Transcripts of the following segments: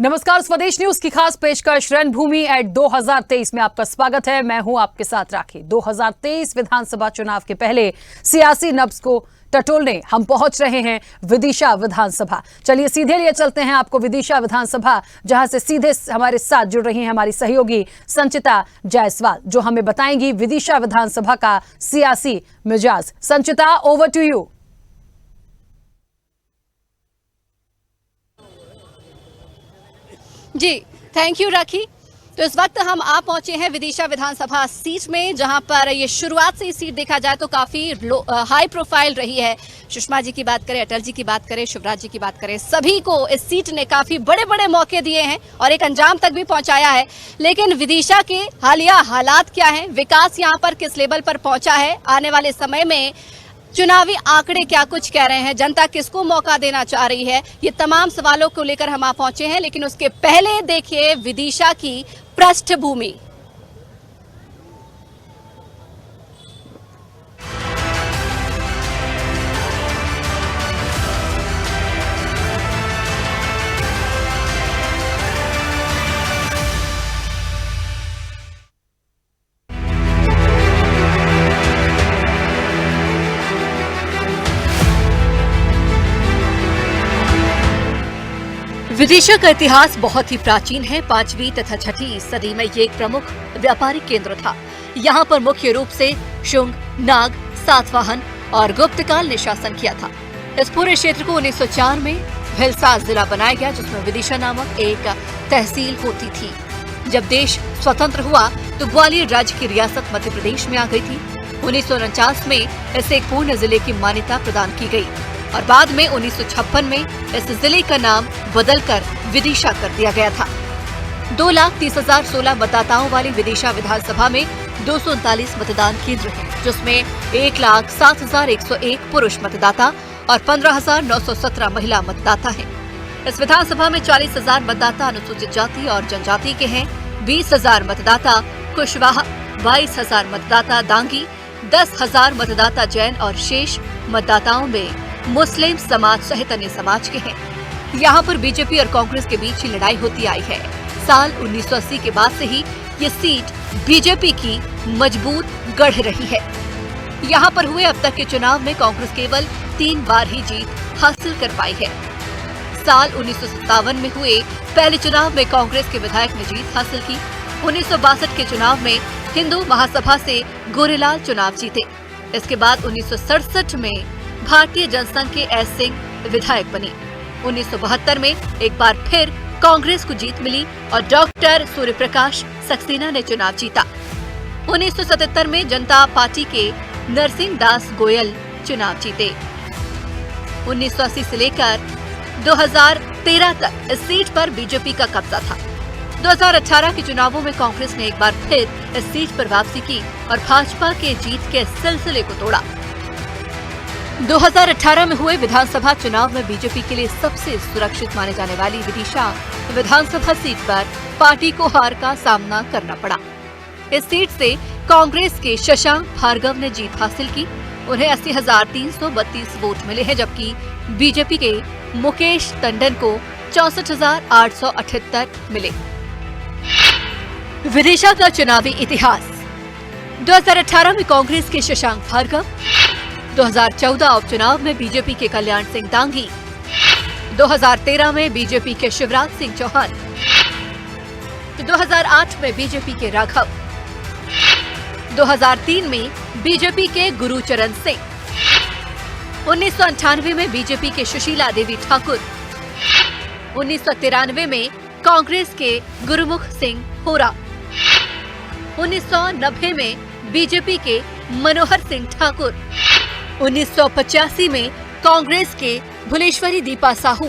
नमस्कार, स्वदेश न्यूज की खास पेशकश रणभूमि एट 2023 में आपका स्वागत है। मैं हूं आपके साथ राखी। 2023 विधानसभा चुनाव के पहले सियासी नब्ज को टटोलने हम पहुंच रहे हैं विदिशा विधानसभा। चलिए सीधे लिए चलते हैं आपको विदिशा विधानसभा, जहां से सीधे हमारे साथ जुड़ रही हैं हमारी सहयोगी संचिता जायसवाल, जो हमें बताएंगी विदिशा विधानसभा का सियासी मिजाज। Sanchita, over to you. जी, थैंक यू राखी। तो इस वक्त हम आ पहुंचे हैं विदिशा विधानसभा सीट में, जहां पर ये शुरुआत से ही सीट देखा जाए तो काफी हाई प्रोफाइल रही है। सुषमा जी की बात करें, अटल जी की बात करें, शिवराज जी की बात करें, सभी को इस सीट ने काफी बड़े बड़े मौके दिए हैं और एक अंजाम तक भी पहुंचाया है। लेकिन विदिशा के हालिया हालात क्या हैं, विकास यहाँ पर किस लेवल पर पहुंचा है, आने वाले समय में चुनावी आंकड़े क्या कुछ कह रहे हैं, जनता किसको मौका देना चाह रही है, ये तमाम सवालों को लेकर हम आ पहुंचे हैं। लेकिन उसके पहले देखिए विदिशा की पृष्ठभूमि। विदिशा का इतिहास बहुत ही प्राचीन है। 5वीं तथा 6वीं सदी में ये एक प्रमुख व्यापारिक केंद्र था। यहाँ पर मुख्य रूप से शुंग, नाग, सातवाहन और गुप्तकाल ने शासन किया था। इस पूरे क्षेत्र को 1904 में भिलसार जिला बनाया गया, जिसमें विदिशा नामक एक तहसील होती थी। जब देश स्वतंत्र हुआ तो ग्वालियर राज्य की रियासत मध्य प्रदेश में आ गई थी। 1949 में इसे एक पूर्ण जिले की मान्यता प्रदान की गई और बाद में 1956 में इस जिले का नाम बदलकर विदिशा कर दिया गया था। 2,30,016 मतदाताओं वाली विदिशा विधानसभा में 239 मतदान केंद्र हैं, जिसमें 1,07,101 पुरुष मतदाता और 15,917 महिला मतदाता हैं। इस विधानसभा में 40,000 मतदाता अनुसूचित जाति और जनजाति के हैं, 20,000 मतदाता कुशवाहा, 22,000 मतदाता दांगी, 10,000 मतदाता जैन और शेष मतदाताओं में मुस्लिम समाज सहित अन्य समाज के हैं। यहाँ पर बीजेपी और कांग्रेस के बीच ही लड़ाई होती आई है। साल 1980 के बाद से ही ये सीट बीजेपी की मजबूत गढ़ रही है। यहाँ पर हुए अब तक के चुनाव में कांग्रेस केवल 3 बार ही जीत हासिल कर पाई है। साल 1957 में हुए पहले चुनाव में कांग्रेस के विधायक ने जीत हासिल की। 1962 के चुनाव में हिंदू महासभा से गोरेलाल चुनाव जीते। इसके बाद 1967 में भारतीय जनसंघ के एस सिंह विधायक बने। 1972 में एक बार फिर कांग्रेस को जीत मिली और डॉक्टर सूर्य प्रकाश सक्सेना ने चुनाव जीता। 1977 में जनता पार्टी के नरसिंह दास गोयल चुनाव जीते। 1980 से लेकर 2013 तक इस सीट पर बीजेपी का कब्जा था। 2018 के चुनावों में कांग्रेस ने एक बार फिर इस सीट पर वापसी की और भाजपा के जीत के सिलसिले को तोड़ा। 2018 में हुए विधानसभा चुनाव में बीजेपी के लिए सबसे सुरक्षित माने जाने वाली विदिशा विधानसभा सीट पर पार्टी को हार का सामना करना पड़ा। इस सीट से कांग्रेस के शशांक भार्गव ने जीत हासिल की। उन्हें 80,332 वोट मिले हैं, जबकि बीजेपी के मुकेश टंडन को 64,878 मिले। विदिशा का चुनावी इतिहास। 2018 में कांग्रेस के शशांक भार्गव, 2014 उपचुनाव में बीजेपी के कल्याण सिंह दांगी, 2013 में बीजेपी के शिवराज सिंह चौहान, 2008 में बीजेपी के राघव, 2003 में बीजेपी के गुरुचरण सिंह, 1998 में बीजेपी के सुशीला देवी ठाकुर, 1993 में कांग्रेस के गुरुमुख सिंह होरा, 1990 में बीजेपी के मनोहर सिंह ठाकुर, 1985 में कांग्रेस के भुलेश्वरी दीपा साहू,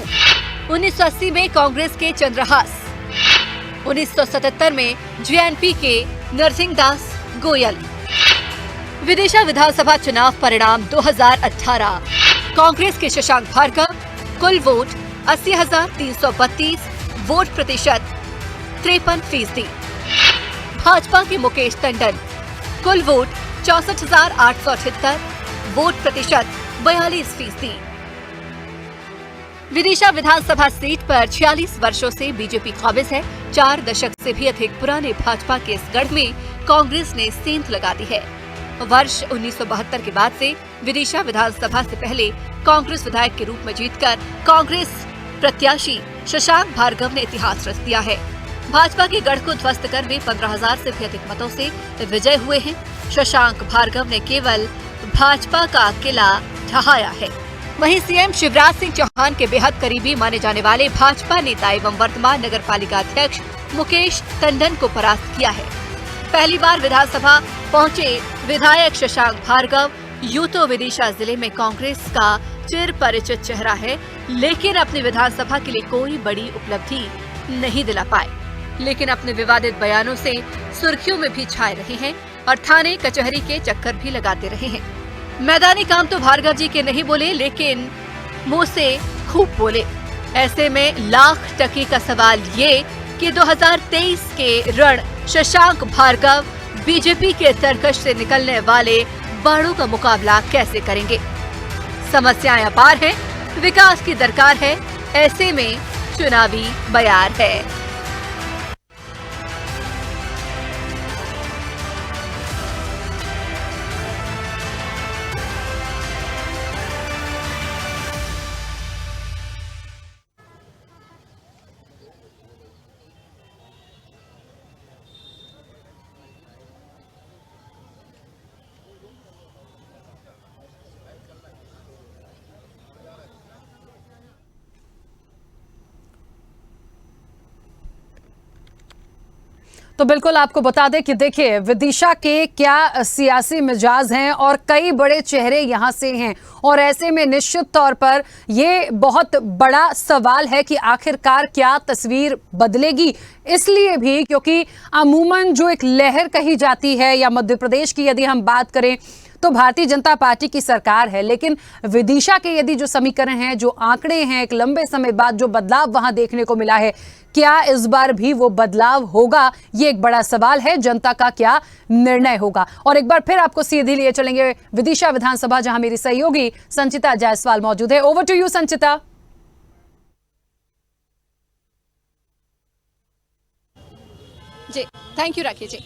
1980 में कांग्रेस के चंद्रहास, 1977 में जेएनपी के नरसिंह दास गोयल। विदिशा विधानसभा चुनाव परिणाम 2018। कांग्रेस के शशांक भार्गव, कुल वोट 80,332, वोट प्रतिशत 53%। भाजपा के मुकेश टंडन, कुल वोट 64,878, वोट प्रतिशत 42%। विदिशा विधानसभा सीट पर 46 वर्षों से बीजेपी काबिज है। 4 दशक से भी अधिक पुराने भाजपा के इस गढ़ में कांग्रेस ने सेंध लगा दी है। वर्ष 1972 के बाद से विदिशा विधानसभा से पहले कांग्रेस विधायक के रूप में जीतकर कांग्रेस प्रत्याशी शशांक भार्गव ने इतिहास रच दिया है। भाजपा के गढ़ को ध्वस्त कर वे 15,000 से भी अधिक मतों से विजय हुए हैं। शशांक भार्गव ने केवल भाजपा का किला ढहाया है। वहीं सीएम शिवराज सिंह चौहान के बेहद करीबी माने जाने वाले भाजपा नेता एवं वर्तमान नगर पालिका अध्यक्ष मुकेश टंडन को परास्त किया है। पहली बार विधानसभा पहुंचे विधायक शशांक भार्गव यूं तो विदिशा जिले में कांग्रेस का चिर परिचित चेहरा है, लेकिन अपनी विधानसभा के लिए कोई बड़ी उपलब्धि नहीं दिला पाए। लेकिन अपने विवादित बयानों से सुर्खियों में भी छाए रहे हैं और थाने कचहरी के चक्कर भी लगाते रहे हैं। मैदानी काम तो भार्गव जी के नहीं बोले, लेकिन मुंह से खूब बोले। ऐसे में लाख टके का सवाल ये कि 2023 के रण शशांक भार्गव बीजेपी के तरकश से निकलने वाले बाणों का मुकाबला कैसे करेंगे। समस्याएं अपार हैं, विकास की दरकार है, ऐसे में चुनावी बयार है। तो बिल्कुल आपको बता दें कि देखिए विदिशा के क्या सियासी मिजाज हैं और कई बड़े चेहरे यहां से हैं, और ऐसे में निश्चित तौर पर ये बहुत बड़ा सवाल है कि आखिरकार क्या तस्वीर बदलेगी। इसलिए भी क्योंकि अमूमन जो एक लहर कही जाती है, या मध्य प्रदेश की यदि हम बात करें तो भारतीय जनता पार्टी की सरकार है, लेकिन विदिशा के यदि जो समीकरण हैं, जो आंकड़े हैं, एक लंबे समय बाद जो बदलाव वहां देखने को मिला है, क्या इस बार भी वो बदलाव होगा, ये एक बड़ा सवाल है। जनता का क्या निर्णय होगा। और एक बार फिर आपको सीधे लिए चलेंगे विदिशा विधानसभा, जहां मेरी सहयोगी संचिता जायसवाल मौजूद है। Over to you Sanchita. जी, थैंक यू राखी जी।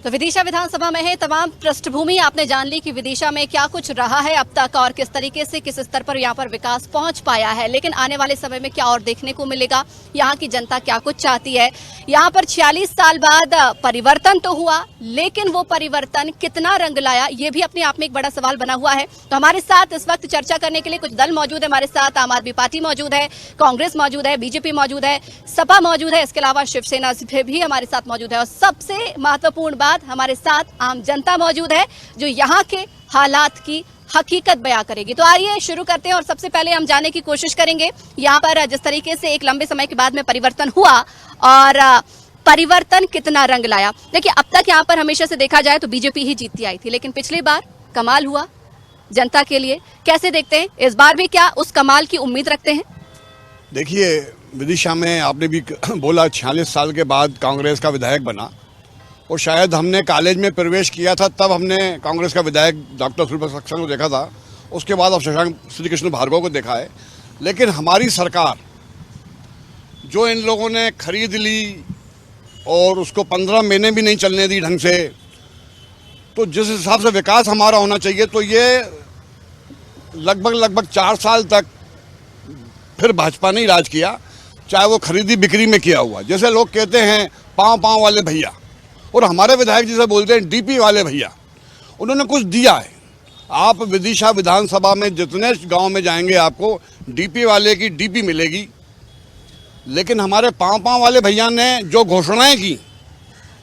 तो विदिशा विधानसभा में है, तमाम पृष्ठभूमि आपने जान ली कि विदिशा में क्या कुछ रहा है अब तक और किस तरीके से किस स्तर पर यहाँ पर विकास पहुंच पाया है, लेकिन आने वाले समय में क्या और देखने को मिलेगा, यहाँ की जनता क्या कुछ चाहती है। यहाँ पर 46 साल बाद परिवर्तन तो हुआ, लेकिन वो परिवर्तन कितना रंग लाया, ये भी अपने आप में एक बड़ा सवाल बना हुआ है। तो हमारे साथ इस वक्त चर्चा करने के लिए कुछ दल मौजूद है। हमारे साथ आम आदमी पार्टी मौजूद है, कांग्रेस मौजूद है, बीजेपी मौजूद है, सपा मौजूद है, इसके अलावा शिवसेना से भी हमारे साथ मौजूद है, और सबसे महत्वपूर्ण बात हमारे साथ आम जनता मौजूद है जो यहाँ के हालात की हकीकत बयां करेगी। तो आइए शुरू करते हैं और सबसे पहले हम जानने की कोशिश करेंगे यहाँ पर जिस तरीके से एक लंबे समय के बाद में परिवर्तन हुआ और परिवर्तन कितना रंग लाया। देखिए, अब तक यहाँ पर हमेशा से देखा जाए तो बीजेपी ही जीतती आई थी, लेकिन पिछली बार कमाल हुआ जनता के लिए। कैसे देखते हैं इस बार भी, क्या उस कमाल की उम्मीद रखते हैं? देखिए, विदिशा में आपने भी बोला 46 साल के बाद कांग्रेस का विधायक बना, और शायद हमने कॉलेज में प्रवेश किया था तब हमने कांग्रेस का विधायक डॉक्टर सूर्यप्रकाश सक्सेना को देखा था। उसके बाद अब शशांक श्री कृष्ण भार्गव को देखा है। लेकिन हमारी सरकार जो इन लोगों ने खरीद ली और उसको 15 महीने भी नहीं चलने दी ढंग से, तो जिस हिसाब से विकास हमारा होना चाहिए, तो ये लगभग 4 साल तक फिर भाजपा ने राज किया, चाहे वो खरीदी बिक्री में किया हुआ। जैसे लोग कहते हैं पाँव वाले भैया, और हमारे विधायक जिसे बोलते हैं डीपी वाले भैया, उन्होंने कुछ दिया है। आप विदिशा विधानसभा में जितने गांव में जाएंगे आपको डीपी वाले की डीपी मिलेगी, लेकिन हमारे पाँव वाले भैया ने जो घोषणाएं की,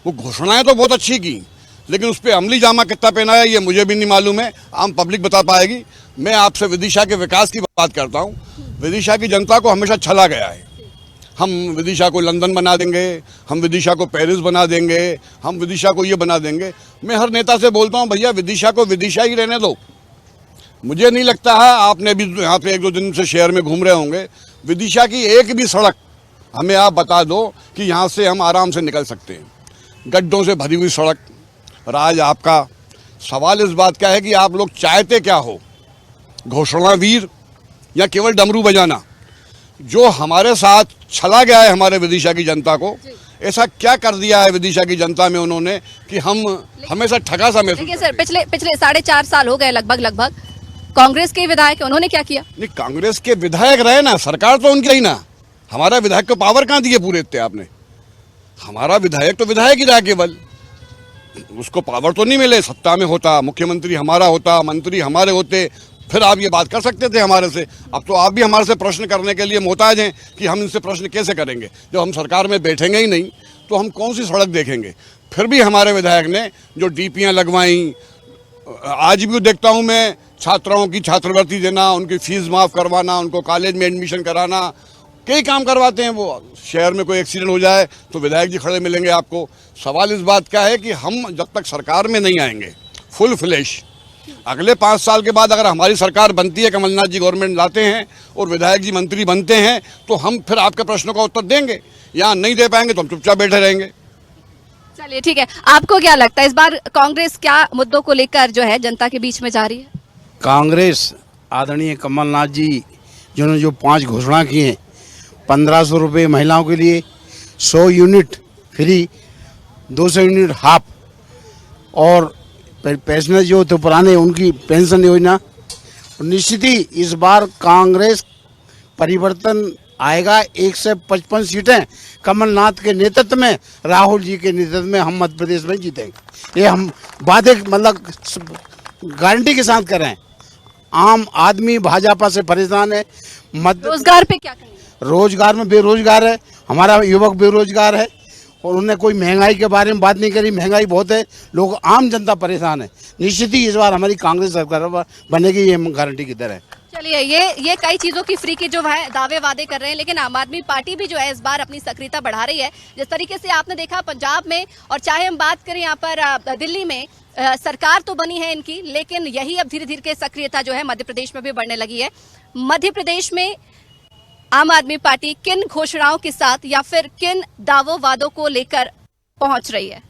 वो घोषणाएं तो बहुत अच्छी की, लेकिन उस पर अमली जामा कितना पहना है ये मुझे भी नहीं मालूम है, आम पब्लिक बता पाएगी। मैं आपसे विदिशा के विकास की बात करता हूँ। विदिशा की जनता को हमेशा छला गया है, हम विदिशा को लंदन बना देंगे, हम विदिशा को पेरिस बना देंगे, हम विदिशा को ये बना देंगे। मैं हर नेता से बोलता हूँ, भैया विदिशा को विदिशा ही रहने दो। मुझे नहीं लगता है, आपने भी यहाँ पे 1-2 दिन से शहर में घूम रहे होंगे, विदिशा की एक भी सड़क हमें आप बता दो कि यहाँ से हम आराम से निकल सकते हैं। गड्ढों से भरी हुई सड़क, राज आपका। सवाल इस बात का है कि आप लोग चाहते क्या हो, घोषणा वीर या केवल डमरू बजाना? जो हमारे साथ छला गया है हमारे विदिशा की जनता को, ऐसा क्या कर दिया है विदिशा की जनता में उन्होंने कि हम हमेशा ठगा सा महसूस देखिए सर, पिछले 4.5 साल हो गए लगभग कांग्रेस के विधायक हैं, उन्होंने क्या किया? नहीं, कांग्रेस के विधायक रहे ना, सरकार तो उनकी रही ना। हमारा विधायक को पावर कहाँ दिए पूरे इतने आपने? हमारा विधायक तो विधायक ही रहा केवल, उसको पावर तो नहीं मिले। सत्ता में होता, मुख्यमंत्री हमारा होता, मंत्री हमारे होते, फिर आप ये बात कर सकते थे हमारे से। अब तो आप भी हमारे से प्रश्न करने के लिए मोहताज हैं कि हम इनसे प्रश्न कैसे करेंगे। जब हम सरकार में बैठेंगे ही नहीं तो हम कौन सी सड़क देखेंगे? फिर भी हमारे विधायक ने जो डीपीयाँ लगवाई, आज भी देखता हूँ मैं, छात्राओं की छात्रवृत्ति देना, उनकी फीस माफ़ करवाना, उनको कॉलेज में एडमिशन कराना, कई काम करवाते हैं वो। शहर में कोई एक्सीडेंट हो जाए तो विधायक जी खड़े मिलेंगे आपको। सवाल इस बात का है कि हम जब तक सरकार में नहीं आएंगे फुल फ्लैश, अगले 5 साल के बाद अगर हमारी सरकार बनती है, कमलनाथ जी गवर्नमेंट लाते हैं और विधायक जी मंत्री बनते हैं, तो हम फिर आपके प्रश्नों का उत्तर देंगे। यहाँ नहीं दे पाएंगे तो हम चुपचाप बैठे रहेंगे। चलिए ठीक है, आपको क्या लगता है इस बार कांग्रेस क्या मुद्दों को लेकर जो है जनता के बीच में जा रही है? कांग्रेस आदरणीय कमलनाथ जी जिन्होंने जो 5 घोषणा की हैं, 1500 रुपये महिलाओं के लिए, 100 यूनिट फ्री, 200 यूनिट हाफ, और पेंशनर जो थे पुराने उनकी पेंशन योजना, निश्चित ही इस बार कांग्रेस परिवर्तन आएगा। 155 सीटें कमलनाथ के नेतृत्व में, राहुल जी के नेतृत्व में हम मध्य प्रदेश में जीतेंगे। ये हम वादे मतलब गारंटी के साथ कर रहे हैं। आम आदमी भाजपा से परेशान है। रोजगार पे क्या कहेंगे? रोजगार में बेरोजगार है, हमारा युवक बेरोजगार है, और उन्होंने कोई महंगाई के बारे में बात नहीं करी। महंगाई बहुत है, लोग आम जनता परेशान है। निश्चित ही इस बार हमारी कांग्रेस सरकार बनेगी, ये गारंटी की तरह है। चलिए, ये कई चीजों की फ्री की जो है दावे वादे कर रहे हैं, लेकिन आम आदमी पार्टी भी जो है इस बार अपनी सक्रियता बढ़ा रही है। जिस तरीके से आपने देखा पंजाब में, और चाहे हम बात करें यहाँ पर दिल्ली में, सरकार तो बनी है इनकी, लेकिन यही अब धीरे धीरे के सक्रियता जो है मध्य प्रदेश में भी बढ़ने लगी है। मध्य प्रदेश में आम आदमी पार्टी किन घोषणाओं के साथ या फिर किन दावों वादों को लेकर पहुंच रही है?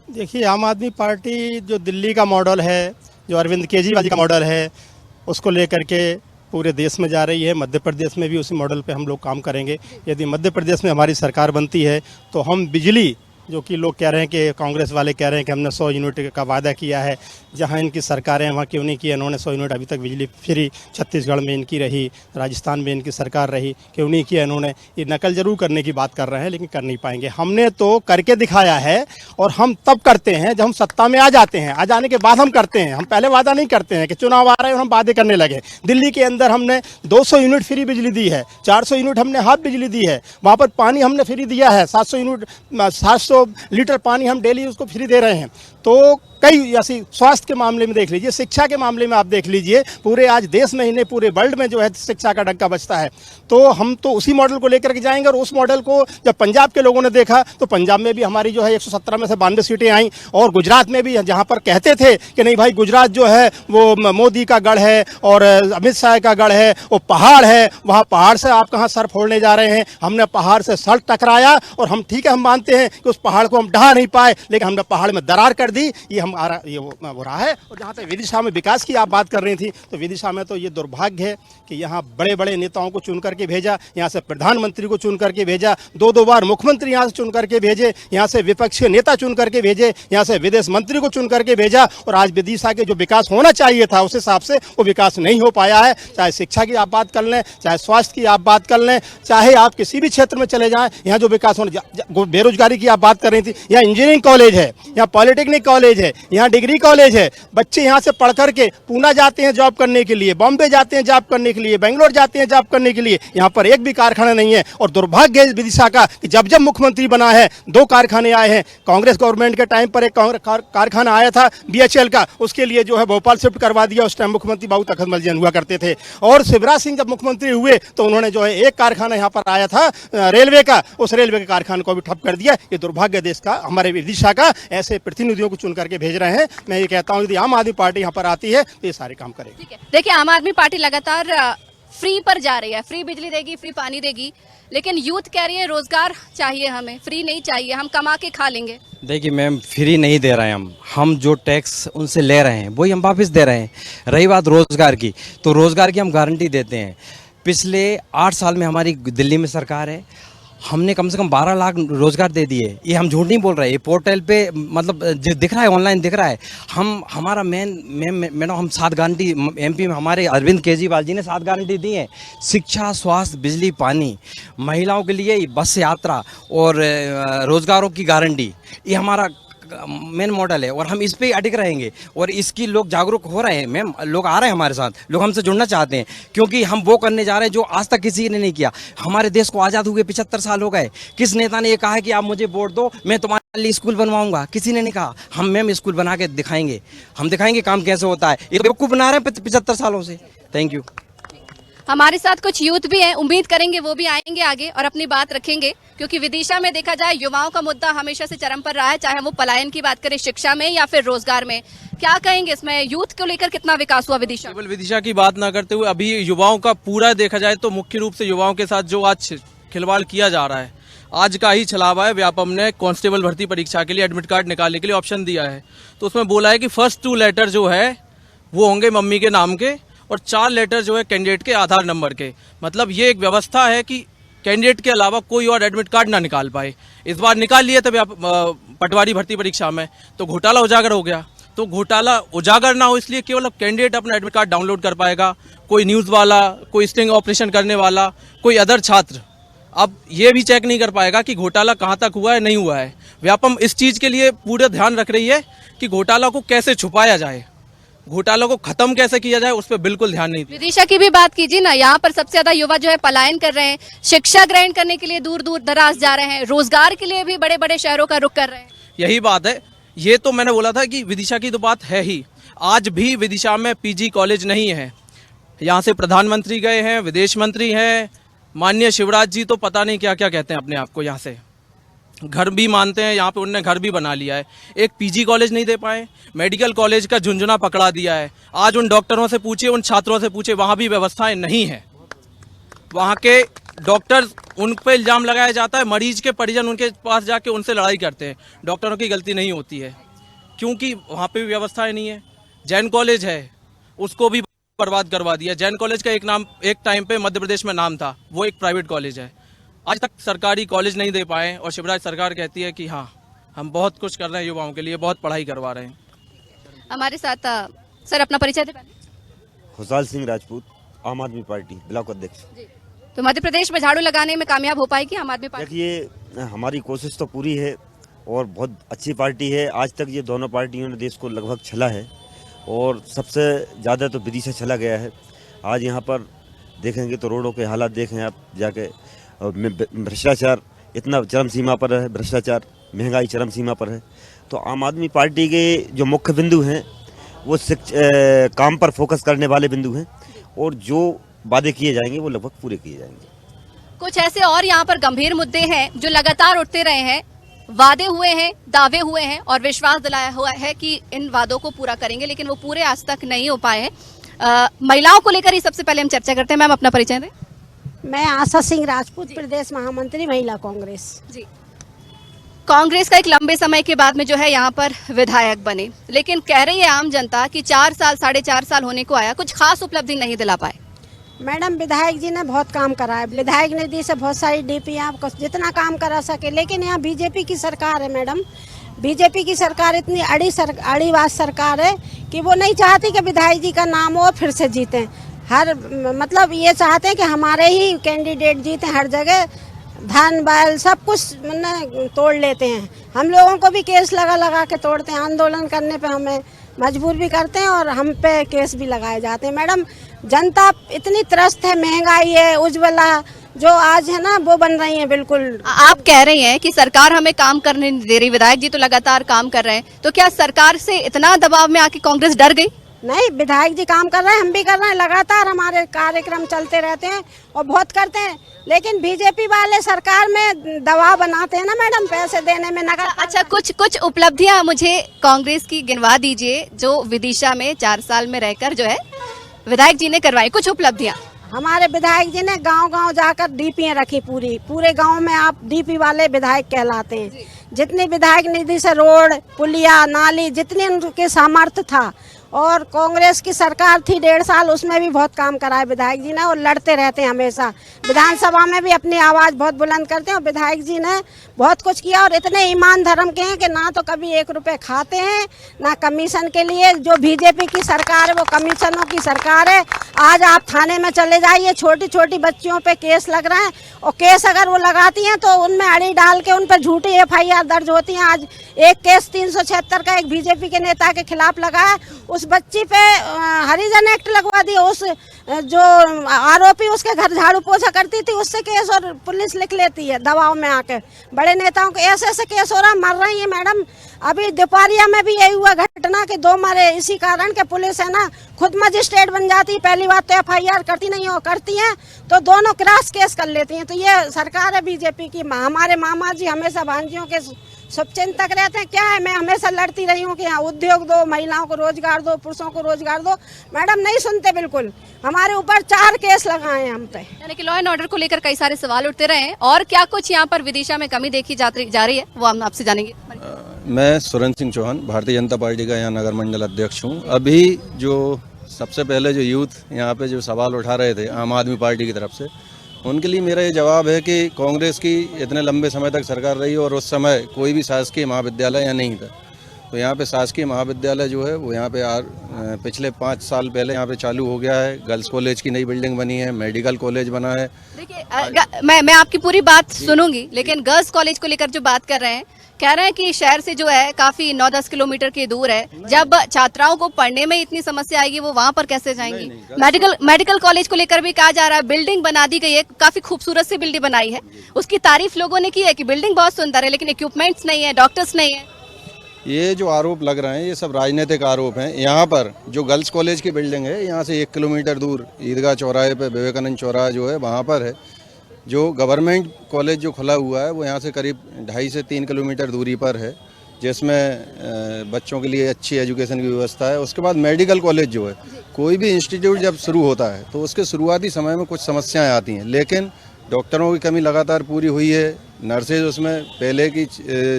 देखिए, आम आदमी पार्टी जो दिल्ली का मॉडल है, जो अरविंद केजरीवाल जी का मॉडल है, उसको लेकर के पूरे देश में जा रही है। मध्य प्रदेश में भी उसी मॉडल पे हम लोग काम करेंगे। यदि मध्य प्रदेश में हमारी सरकार बनती है तो हम बिजली, जो कि लोग कह रहे हैं कि कांग्रेस वाले कह रहे हैं कि हमने 100 यूनिट का वादा किया है, जहां इनकी सरकारें हैं वहाँ क्यों नहीं किया इन्होंने 100 यूनिट? अभी तक बिजली फ्री छत्तीसगढ़ में इनकी रही, राजस्थान में इनकी सरकार रही, क्यों नहीं किया इन्होंने? ये नकल जरूर करने की बात कर रहे हैं, लेकिन कर नहीं पाएंगे। हमने तो करके दिखाया है, और हम तब करते हैं जब हम सत्ता में आ जाते हैं। आ जाने के बाद हम करते हैं, हम पहले वादा नहीं करते हैं कि चुनाव आ रहे हैं और हम वादे करने लगे। दिल्ली के अंदर हमने 200 यूनिट फ्री बिजली दी है, 400 यूनिट हमने हाफ बिजली दी है, वहाँ पर पानी हमने फ्री दिया है, 700 लीटर पानी हम डेली उसको फ्री दे रहे हैं। तो कई ऐसी स्वास्थ्य के मामले में देख लीजिए, शिक्षा के मामले में आप देख लीजिए, पूरे आज देश में ही नहीं पूरे वर्ल्ड में जो है शिक्षा का डंका बजता है। तो हम तो उसी मॉडल को लेकर के जाएंगे, और उस मॉडल को जब पंजाब के लोगों ने देखा तो पंजाब में भी हमारी जो है 117 में से 92 सीटें आई, और गुजरात में भी जहां पर कहते थे कि नहीं भाई गुजरात जो है वो मोदी का गढ़ है और अमित शाह का गढ़ है, वो पहाड़ है, वहाँ पहाड़ से आप कहाँ सर फोड़ने जा रहे हैं? हमने पहाड़ से सर टकराया, और हम ठीक है, हम मानते हैं कि उस पहाड़ को हम ढहा नहीं पाए, लेकिन हमने पहाड़ में दरार कर दी। ये ये हो रहा है। और जहाँ तक विदिशा में विकास की आप बात कर रही थी, तो विदिशा में तो ये दुर्भाग्य है कि यहाँ बड़े बड़े नेताओं को चुन करके भेजा, यहाँ से प्रधानमंत्री को चुन करके भेजा, 2-2 बार मुख्यमंत्री यहाँ से चुन करके भेजे, यहाँ से विपक्षी नेता चुन करके भेजे, यहाँ से विदेश मंत्री को चुन करके भेजा, और आज विदिशा के जो विकास होना चाहिए था उस हिसाब से वो विकास नहीं हो पाया है। चाहे शिक्षा की आप बात कर लें, चाहे स्वास्थ्य की आप बात कर लें, चाहे आप किसी भी क्षेत्र में चले जाएं, यहाँ जो विकास होना, बेरोजगारी की आप बात कर रही थी, यहाँ इंजीनियरिंग कॉलेज है, यहाँ पॉलिटेक्निक कॉलेज है, यहाँ डिग्री कॉलेज है। बच्चे यहाँ से पढ़ करके पूना जाते हैं जॉब करने के लिए, बॉम्बे जाते हैं जॉब करने के लिए, बेंगलोर जाते हैं जॉब करने के लिए, यहाँ पर एक भी कारखाना नहीं है। और दुर्भाग्य है विदिशा का कि जब जब मुख्यमंत्री बना है 2 कारखाने आए हैं। कांग्रेस गवर्नमेंट के टाइम पर एक कारखाना आया था BHL का, उसके लिए जो है भोपाल शिफ्ट करवा दिया। उस टाइम मुख्यमंत्री बाबू तखत मलजियान हुआ करते थे। और शिवराज सिंह जब मुख्यमंत्री हुए तो उन्होंने जो है एक कारखाना यहाँ पर आया था रेलवे का, उस रेलवे के कारखाने को भी ठप कर दिया। ये दुर्भाग्य देश का, हमारे विदिशा का। ऐसे प्रतिनिधियों को चुन करके भेज रहे हैं। मैं ये कहता हूँ यदि आम आदमी पार्टी यहाँ पर आती है तो ये सारे काम करेगी। ठीक है, देखिए आम आदमी पार्टी लगातार फ्री पर जा रही है, फ्री बिजली देगी, फ्री पानी देगी, लेकिन यूथ कह रही है रोजगार चाहिए, हमें फ्री नहीं चाहिए, हम कमा के खा लेंगे। देखिए मैम, फ्री नहीं दे रहे हैं हम जो टैक्स उनसे ले रहे हैं वही हम वापस दे रहे हैं। रही बात रोजगार की, तो रोजगार की हम गारंटी देते हैं। पिछले 8 साल में हमारी दिल्ली में सरकार है, हमने कम से कम 12 लाख रोजगार दे दिए। ये हम झूठ नहीं बोल रहे, ये पोर्टल पे मतलब जो दिख रहा है, ऑनलाइन दिख रहा है। हमारा मैडम हम 7 गारंटी एमपी में हमारे अरविंद केजरीवाल जी ने 7 गारंटी दी हैं। शिक्षा, स्वास्थ्य, बिजली, पानी, महिलाओं के लिए बस यात्रा और रोजगारों की गारंटी, ये हमारा मेन मॉडल है और हम इस पे ही अटक रहेंगे। और इसकी लोग जागरूक हो रहे हैं मैम, लोग आ रहे हैं हमारे साथ, लोग हमसे जुड़ना चाहते हैं, क्योंकि हम वो करने जा रहे हैं जो आज तक किसी ने नहीं किया। हमारे देश को आज़ाद हुए 75 साल हो गए। किस नेता ने ये कहा है कि आप मुझे वोट दो, मैं तुम्हारे लिए स्कूल बनवाऊंगा? किसी ने नहीं कहा। हम मैम स्कूल बना के दिखाएंगे, हम दिखाएंगे काम कैसे होता है। ये बेवकूफ़ बना रहे हैं 75 सालों से। Thank you. हमारे साथ कुछ यूथ भी हैं, उम्मीद करेंगे वो भी आएंगे आगे और अपनी बात रखेंगे, क्योंकि विदिशा में देखा जाए युवाओं का मुद्दा हमेशा से चरम पर रहा है, चाहे वो पलायन की बात करें, शिक्षा में या फिर रोजगार में। क्या कहेंगे इसमें, यूथ को लेकर कितना विकास हुआ विदिशा? केवल विदिशा की बात ना करते हुए अभी युवाओं का पूरा देखा जाए तो मुख्य रूप से युवाओं के साथ जो आज खिलवाड़ किया जा रहा है, आज का ही छलावा है। व्यापम ने कांस्टेबल भर्ती परीक्षा के लिए एडमिट कार्ड निकालने के लिए ऑप्शन दिया है, तो उसमें बोला है कि फर्स्ट 2 लेटर जो है वो होंगे मम्मी के नाम के और 4 लेटर जो है कैंडिडेट के आधार नंबर के। मतलब ये एक व्यवस्था है कि कैंडिडेट के अलावा कोई और एडमिट कार्ड ना निकाल पाए। इस बार निकाल लिए थे पटवारी भर्ती परीक्षा में, तो घोटाला उजागर हो गया। तो घोटाला उजागर ना हो इसलिए केवल कैंडिडेट अपना एडमिट कार्ड डाउनलोड कर पाएगा, कोई न्यूज़ वाला, कोई स्टिंग ऑपरेशन करने वाला, कोई अदर छात्र अब ये भी चेक नहीं कर पाएगा कि घोटाला कहाँ तक हुआ है, नहीं हुआ है। व्यापम इस चीज़ के लिए पूरा ध्यान रख रही है कि घोटाला को कैसे छुपाया जाए, घोटालों को खत्म कैसे किया जाए, उस पर बिल्कुल ध्यान नहीं। विदिशा की भी बात कीजिए ना, यहाँ पर सबसे ज्यादा युवा जो है पलायन कर रहे हैं, शिक्षा ग्रहण करने के लिए दूर दूर दराज जा रहे हैं, रोजगार के लिए भी बड़े बड़े शहरों का रुख कर रहे हैं। यही बात है, ये तो मैंने बोला था कि विदिशा की तो बात है ही। आज भी विदिशा में पीजी कॉलेज नहीं है। यहाँ से प्रधानमंत्री गए हैं, विदेश मंत्री हैं, माननीय शिवराज जी तो पता नहीं क्या क्या कहते हैं अपने आप को, यहाँ से घर भी मानते हैं, यहाँ पे उन्होंने घर भी बना लिया है। एक पीजी कॉलेज नहीं दे पाए, मेडिकल कॉलेज का झुंझुना पकड़ा दिया है। आज उन डॉक्टरों से पूछे, उन छात्रों से पूछे, वहाँ भी व्यवस्थाएं नहीं है। वहाँ के डॉक्टर, उन पर इल्ज़ाम लगाया जाता है, मरीज के परिजन उनके पास जाके उनसे लड़ाई करते हैं। डॉक्टरों की गलती नहीं होती है, क्योंकि वहाँ पे भी व्यवस्थाएं नहीं है। जैन कॉलेज है, उसको भी बर्बाद करवा दिया। जैन कॉलेज का एक टाइम पे मध्य प्रदेश में नाम था, वो एक प्राइवेट कॉलेज है। आज तक सरकारी कॉलेज नहीं दे पाए और शिवराज सरकार कहती है कि हाँ हम बहुत कुछ कर रहे हैं युवाओं के लिए, बहुत पढ़ाई करवा रहे हैं। हमारे साथ सर अपना परिचय दें। खुशहाल सिंह राजपूत, आम आदमी पार्टी ब्लॉक अध्यक्ष। तो मध्य प्रदेश में झाड़ू लगाने में कामयाब हो पाएगी आम आदमी पार्टी? देखिए, हमारी कोशिश तो पूरी है और बहुत अच्छी पार्टी है। आज तक ये दोनों पार्टियों ने देश को लगभग छला है और सबसे ज़्यादा तो विदिशा छला गया है। आज यहाँ पर देखेंगे तो रोडों के हालात देखें आप जाके, भ्रष्टाचार इतना चरम सीमा पर है, भ्रष्टाचार, महंगाई चरम सीमा पर है। तो आम आदमी पार्टी के जो मुख्य बिंदु हैं वो काम पर फोकस करने वाले बिंदु हैं और जो वादे किए जाएंगे वो लगभग पूरे किए जाएंगे। कुछ ऐसे और यहाँ पर गंभीर मुद्दे हैं जो लगातार उठते रहे हैं, वादे हुए हैं, दावे हुए हैं और विश्वास दिलाया हुआ है कि इन वादों को पूरा करेंगे, लेकिन वो पूरे आज तक नहीं हो पाए हैं। महिलाओं को लेकर ही सबसे पहले हम चर्चा करते हैं। मैम अपना परिचय दें। मैं आशा सिंह राजपूत, प्रदेश महामंत्री महिला कांग्रेस। जी, कांग्रेस का एक लंबे समय के बाद में जो है यहाँ पर विधायक बने, लेकिन कह रही है आम जनता कि 4 साल 4.5 साल होने को आया, कुछ खास उपलब्धि नहीं दिला पाए। मैडम, विधायक जी ने बहुत काम करा है, विधायक निधि से बहुत सारी डीपी आपको जितना काम करा सके, लेकिन यहाँ बीजेपी की सरकार है मैडम। बीजेपी की सरकार इतनी अड़ीबाज सरकार है कि वो नहीं चाहती कि विधायक जी का नाम हो फिर से जीतें। मतलब ये चाहते हैं कि हमारे ही कैंडिडेट जीते हर जगह, धन बैल सब कुछ तोड़ लेते हैं। हम लोगों को भी केस लगा के तोड़ते हैं, आंदोलन करने पे हमें मजबूर भी करते हैं और हम पे केस भी लगाए जाते हैं। मैडम, जनता इतनी त्रस्त है, महंगाई है, उज्ज्वला जो आज है ना वो बन रही है। बिल्कुल आप कह रही हैं कि सरकार हमें काम करने नहीं दे रही, विधायक जी तो लगातार काम कर रहे हैं, तो क्या सरकार से इतना दबाव में आके कांग्रेस डर गई? नहीं, विधायक जी काम कर रहे हैं, हम भी कर रहे हैं, लगातार हमारे कार्यक्रम चलते रहते हैं और बहुत करते हैं, लेकिन बीजेपी वाले सरकार में दबाव बनाते हैं ना मैडम, पैसे देने में नगर। अच्छा, कुछ उपलब्धियां मुझे कांग्रेस की गिनवा दीजिए जो विदिशा में 4 साल में रहकर जो है विधायक जी ने करवाई, कुछ उपलब्धियां। हमारे विधायक जी ने गांव-गांव जाकर डीपी रखी, पूरे गांव में आप डीपी वाले विधायक कहलाते हैं। जितनी विधायक निधि से रोड, पुलिया, नाली, जितनी उनके सामर्थ्य था और कांग्रेस की सरकार थी 1.5 साल, उसमें भी बहुत काम करा है विधायक जी ने, और लड़ते रहते हैं हमेशा। विधानसभा में भी अपनी आवाज़ बहुत बुलंद करते हैं, और विधायक जी ने बहुत कुछ किया, और इतने ईमान धर्म के हैं कि ना तो कभी 1 रुपये खाते हैं ना कमीशन के लिए। जो बीजेपी की सरकार है वो कमीशनों की सरकार है। आज आप थाने में चले जाइए, छोटी छोटी बच्चियों पे केस लग रहे हैं, और केस अगर वो लगाती हैं तो उनमें अड़ी डाल के उन पर झूठी FIR दर्ज होती हैं। आज एक केस 376 का एक बीजेपी के नेता के खिलाफ लगा है, उस बच्ची पे हरिजन एक्ट लगवा दिया। उस जो आरोपी उसके घर झाड़ू पोछा करती थी उससे केस और पुलिस लिख लेती है दबाव में आके। बड़े नेताओं के ऐसे ऐसे केस हो रहा, मर रही है मैडम। अभी दोपहरिया में भी यही हुआ घटना कि 2 मरे, इसी कारण के पुलिस है ना खुद मजिस्ट्रेट बन जाती है। पहली बात तो FIR करती नहीं हो, करती हैं तो दोनों क्रॉस केस कर लेती हैं। तो ये सरकार है बीजेपी की। हमारे मामा जी हमेशा भांजियों के शुभचिंतक रहते हैं। क्या है, मैं हमेशा लड़ती रही हूँ कि यहाँ उद्योग दो, महिलाओं को रोजगार दो, पुरुषों को रोजगार दो। मैडम नहीं सुनते बिल्कुल, हमारे ऊपर 4 केस लगाए हैं हम पे। यानी कि लॉ एंड ऑर्डर को लेकर कई सारे सवाल उठते रहे हैं, और क्या कुछ यहाँ पर विदिशा में कमी देखी जा रही है वो हम आपसे जानेंगे। मैं सुरेंद्र सिंह चौहान, भारतीय जनता पार्टी का यहाँ नगर मंडल अध्यक्ष हूँ। अभी जो सबसे पहले जो यूथ यहाँ पे जो सवाल उठा रहे थे आम आदमी पार्टी की तरफ से, उनके लिए मेरा ये जवाब है कि कांग्रेस की इतने लंबे समय तक सरकार रही और उस समय कोई भी शासकीय महाविद्यालय यहाँ नहीं था। तो यहाँ पे शासकीय महाविद्यालय जो है वो यहाँ पे पिछले 5 साल पहले यहाँ पे चालू हो गया है। गर्ल्स कॉलेज की नई बिल्डिंग बनी है, मेडिकल कॉलेज बना है। देखिए मैं आपकी पूरी बात सुनूंगी, लेकिन गर्ल्स कॉलेज को लेकर जो बात कर रहे हैं, कह रहे हैं कि शहर से जो है काफी 9-10 किलोमीटर की दूर है। जब छात्राओं को पढ़ने में इतनी समस्या आएगी वो वहां पर कैसे जाएंगी? मेडिकल कॉलेज को लेकर भी कहा जा रहा है बिल्डिंग बना दी गई है, काफी खूबसूरत सी बिल्डिंग बनाई है, उसकी तारीफ लोगों ने की है कि बिल्डिंग बहुत सुंदर है, लेकिन इक्विपमेंट्स नहीं है, डॉक्टर्स नहीं है। ये जो आरोप लग रहे हैं ये सब राजनीतिक आरोप हैं। यहाँ पर जो गर्ल्स कॉलेज की बिल्डिंग है यहाँ से 1 किलोमीटर दूर ईदगाह चौराहे पे विवेकानंद चौराहा जो है वहाँ पर है। जो गवर्नमेंट कॉलेज जो खुला हुआ है वो यहाँ से करीब 2.5 से 3 किलोमीटर दूरी पर है, जिसमें बच्चों के लिए अच्छी एजुकेशन की व्यवस्था है। उसके बाद मेडिकल कॉलेज जो है, कोई भी इंस्टीट्यूट जब शुरू होता है तो उसके शुरुआती समय में कुछ समस्याएं आती हैं, लेकिन डॉक्टरों की कमी लगातार पूरी हुई है। नर्सेज उसमें पहले की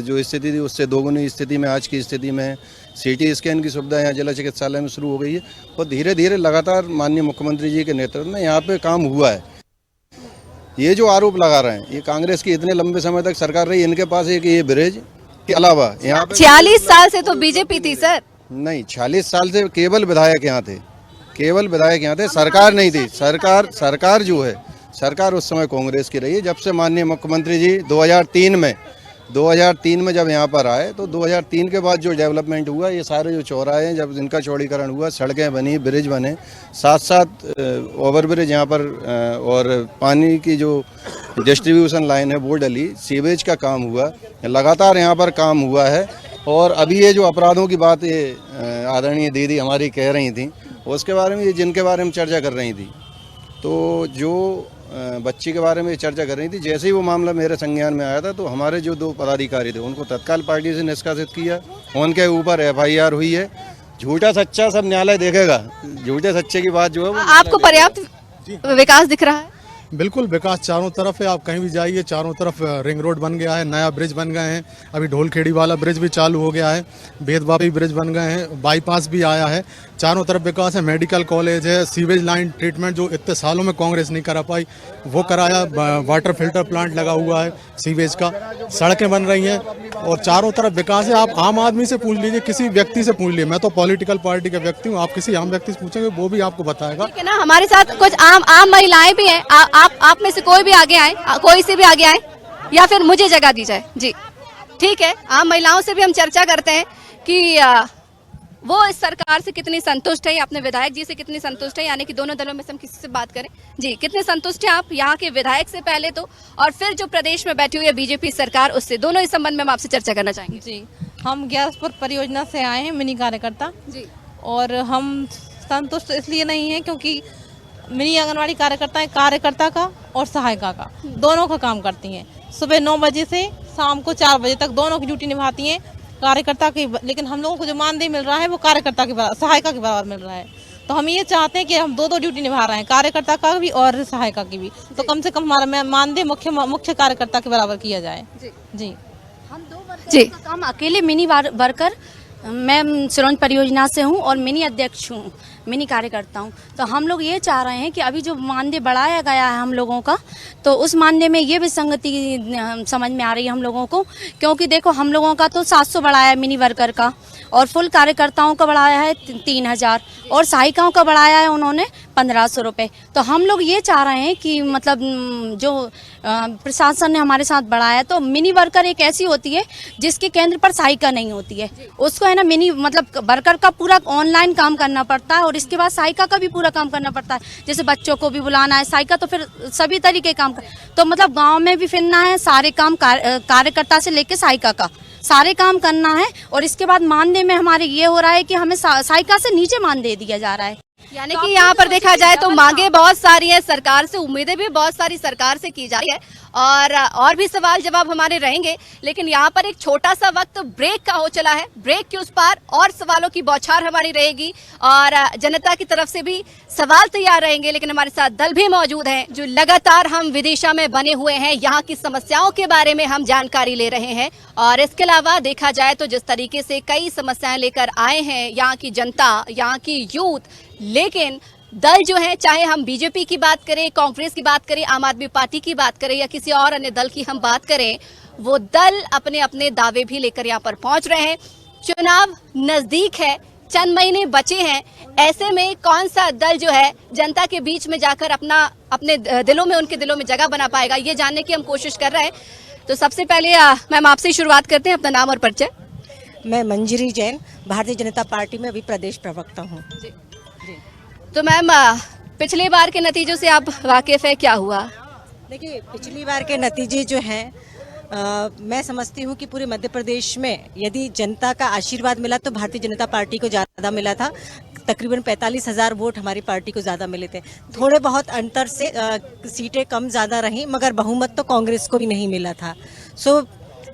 जो स्थिति थी उससे दोगुनी स्थिति में आज की स्थिति में है। CT स्कैन की सुविधा यहाँ जिला चिकित्सालय में शुरू हो गई है, और धीरे धीरे लगातार माननीय मुख्यमंत्री जी के नेतृत्व में यहाँ पे काम हुआ है। ये जो आरोप लगा रहे हैं ये कांग्रेस की इतने लंबे समय तक सरकार रही, इनके पास एक ये ब्रिज के अलावा यहाँ पे 46 साल से तो बीजेपी थी सर। नहीं, 46 साल से केवल विधायक यहाँ थे, केवल विधायक यहाँ थे, सरकार नहीं थी। सरकार जो है सरकार उस समय कांग्रेस की रही है। जब से माननीय मुख्यमंत्री जी 2003 में जब यहाँ पर आए तो 2003 के बाद जो डेवलपमेंट हुआ, ये सारे जो चौराहे हैं जब इनका चौड़ीकरण हुआ, सड़कें बनी, ब्रिज बने, साथ साथ ओवर ब्रिज यहाँ पर और पानी की जो डिस्ट्रीब्यूशन लाइन है वो डली, सीवेज का काम हुआ, लगातार यहाँ पर काम हुआ है। और अभी ये जो अपराधों की बात ये आदरणीय दीदी हमारी कह रही थी, उसके बारे में जिनके बारे में चर्चा कर रही थी, तो जो बच्ची के बारे में चर्चा कर रही थी, जैसे ही वो मामला मेरे संज्ञान में आया था तो हमारे जो 2 पदाधिकारी थे उनको तत्काल पार्टी से निष्कासित किया। उनके ऊपर FIR हुई है। झूठा सच्चा सब न्यायालय देखेगा, झूठे सच्चे की बात जो है वो आपको पर्याप्त विकास दिख रहा है? बिल्कुल, विकास चारों तरफ है। आप कहीं भी जाइए चारों तरफ रिंग रोड बन गया है, नया ब्रिज बन गए हैं, अभी ढोलखेड़ी वाला ब्रिज भी चालू हो गया है, बेदबाबी ब्रिज बन गए हैं, बाईपास भी आया है, चारों तरफ विकास है। मेडिकल कॉलेज है, सीवेज लाइन ट्रीटमेंट जो इतने सालों में कांग्रेस नहीं करा पाई वो कराया, वाटर फिल्टर प्लांट लगा हुआ है सीवेज का, सड़कें बन रही हैं और चारों तरफ विकास है। आप आम आदमी से पूछ लीजिए, किसी व्यक्ति से पूछ लीजिए, मैं तो पॉलिटिकल पार्टी का व्यक्ति हूँ, आप किसी आम व्यक्ति से पूछेंगे वो भी आपको बताएगा। ठीक है ना, हमारे साथ कुछ आम महिलाएं भी हैं। आप में से कोई भी आगे आए, कोई से भी आगे आए, या फिर मुझे जगह दी जाए। जी ठीक है, आम महिलाओं से भी हम चर्चा करते हैं कि वो इस सरकार से कितनी संतुष्ट है, अपने विधायक जी से कितनी संतुष्ट है, यानी कि दोनों दलों में से हम किसी से बात करें। जी, कितने संतुष्ट हैं आप यहाँ के विधायक से पहले तो, और फिर जो प्रदेश में बैठी हुई है बीजेपी सरकार उससे, दोनों इस संबंध में हम आपसे चर्चा करना चाहेंगे। जी, हम गैसपुर परियोजना से आए हैं, मिनी कार्यकर्ता जी, और हम संतुष्ट इसलिए नहीं है क्योंकि मिनी आंगनवाड़ी कार्यकर्ता का और सहायिका का दोनों का काम करती हैं। सुबह 9 बजे से शाम को 4 बजे तक दोनों की ड्यूटी निभाती हैं कार्यकर्ता की, लेकिन हम लोगों को जो मानदेय मिल रहा है वो कार्यकर्ता के बराबर, सहायिका के बराबर मिल रहा है। तो हम ये चाहते हैं कि हम 2 ड्यूटी निभा रहे हैं, कार्यकर्ता का भी और सहायिका की भी, तो कम से कम हमारा मानदेय मुख्य कार्यकर्ता के बराबर किया जाए। जी, हम 2 वर्कर का काम अकेले मिनी वर्कर मैं सिरोंज परियोजना से हूँ और मिनी अध्यक्ष हूँ, मिनी कार्यकर्ता हूँ। तो हम लोग ये चाह रहे हैं कि अभी जो मानदेय बढ़ाया गया है हम लोगों का, तो उस मानदेय में ये विसंगति समझ में आ रही है हम लोगों को, क्योंकि देखो हम लोगों का तो 700 बढ़ाया है मिनी वर्कर का, और फुल कार्यकर्ताओं का बढ़ाया है 3000, और सहायिकाओं का बढ़ाया है उन्होंने 1500 रुपये। तो हम लोग ये चाह रहे हैं कि मतलब जो प्रशासन ने हमारे साथ बढ़ाया, तो मिनी वर्कर एक ऐसी होती है जिसके केंद्र पर सहायिका नहीं होती है, उसको है ना मिनी मतलब वर्कर का पूरा ऑनलाइन काम करना पड़ता है, और इसके बाद सहायिका का भी पूरा काम करना पड़ता है, जैसे बच्चों को भी बुलाना है, सहायिका तो फिर सभी तरीके काम कर, तो मतलब गाँव में भी फिरना है, सारे काम कार्यकर्ता से लेके सहायिका का सारे काम करना है। और इसके बाद मानदेय में हमारे ये हो रहा है कि हमें सहायिका से नीचे मानदेय दिया जा रहा है। यानी कि यहाँ पर देखा जाए तो मांगे बहुत सारी है सरकार से, उम्मीदें भी बहुत सारी सरकार से की जा रही है, और भी सवाल जवाब हमारे रहेंगे, लेकिन यहाँ पर एक छोटा सा वक्त ब्रेक का हो चला है। ब्रेक के उस पार और सवालों की बौछार हमारी रहेगी और जनता की तरफ से भी सवाल तैयार रहेंगे, लेकिन हमारे साथ दल भी मौजूद हैं जो लगातार हम विदिशा में बने हुए हैं, यहाँ की समस्याओं के बारे में हम जानकारी ले रहे हैं। और इसके अलावा देखा जाए तो जिस तरीके से कई समस्याएं लेकर आए हैं यहाँ की जनता, यहाँ की यूथ, लेकिन दल जो है, चाहे हम बीजेपी की बात करें, कांग्रेस की बात करें, आम आदमी पार्टी की बात करें या किसी और अन्य दल की हम बात करें, वो दल अपने अपने दावे भी लेकर यहाँ पर पहुंच रहे हैं। चुनाव नजदीक है, चंद महीने बचे हैं, ऐसे में कौन सा दल जो है जनता के बीच में जाकर अपने दिलों में, उनके दिलों में जगह बना पाएगा, ये जानने की हम कोशिश कर रहे हैं। तो सबसे पहले मैम आपसे शुरुआत करते हैं, अपना नाम और परिचय। मैं मंजरी जैन, भारतीय जनता पार्टी में अभी प्रदेश प्रवक्ता हूँ। तो मैम पिछले बार के नतीजों से आप वाकिफ है, क्या हुआ? देखिए, पिछली बार के नतीजे जो हैं, मैं समझती हूँ कि पूरे मध्य प्रदेश में यदि जनता का आशीर्वाद मिला तो भारतीय जनता पार्टी को ज़्यादा मिला था। तकरीबन 45,000 वोट हमारी पार्टी को ज़्यादा मिले थे। थोड़े बहुत अंतर से सीटें कम ज़्यादा रहीं, मगर बहुमत तो कांग्रेस को भी नहीं मिला था। सो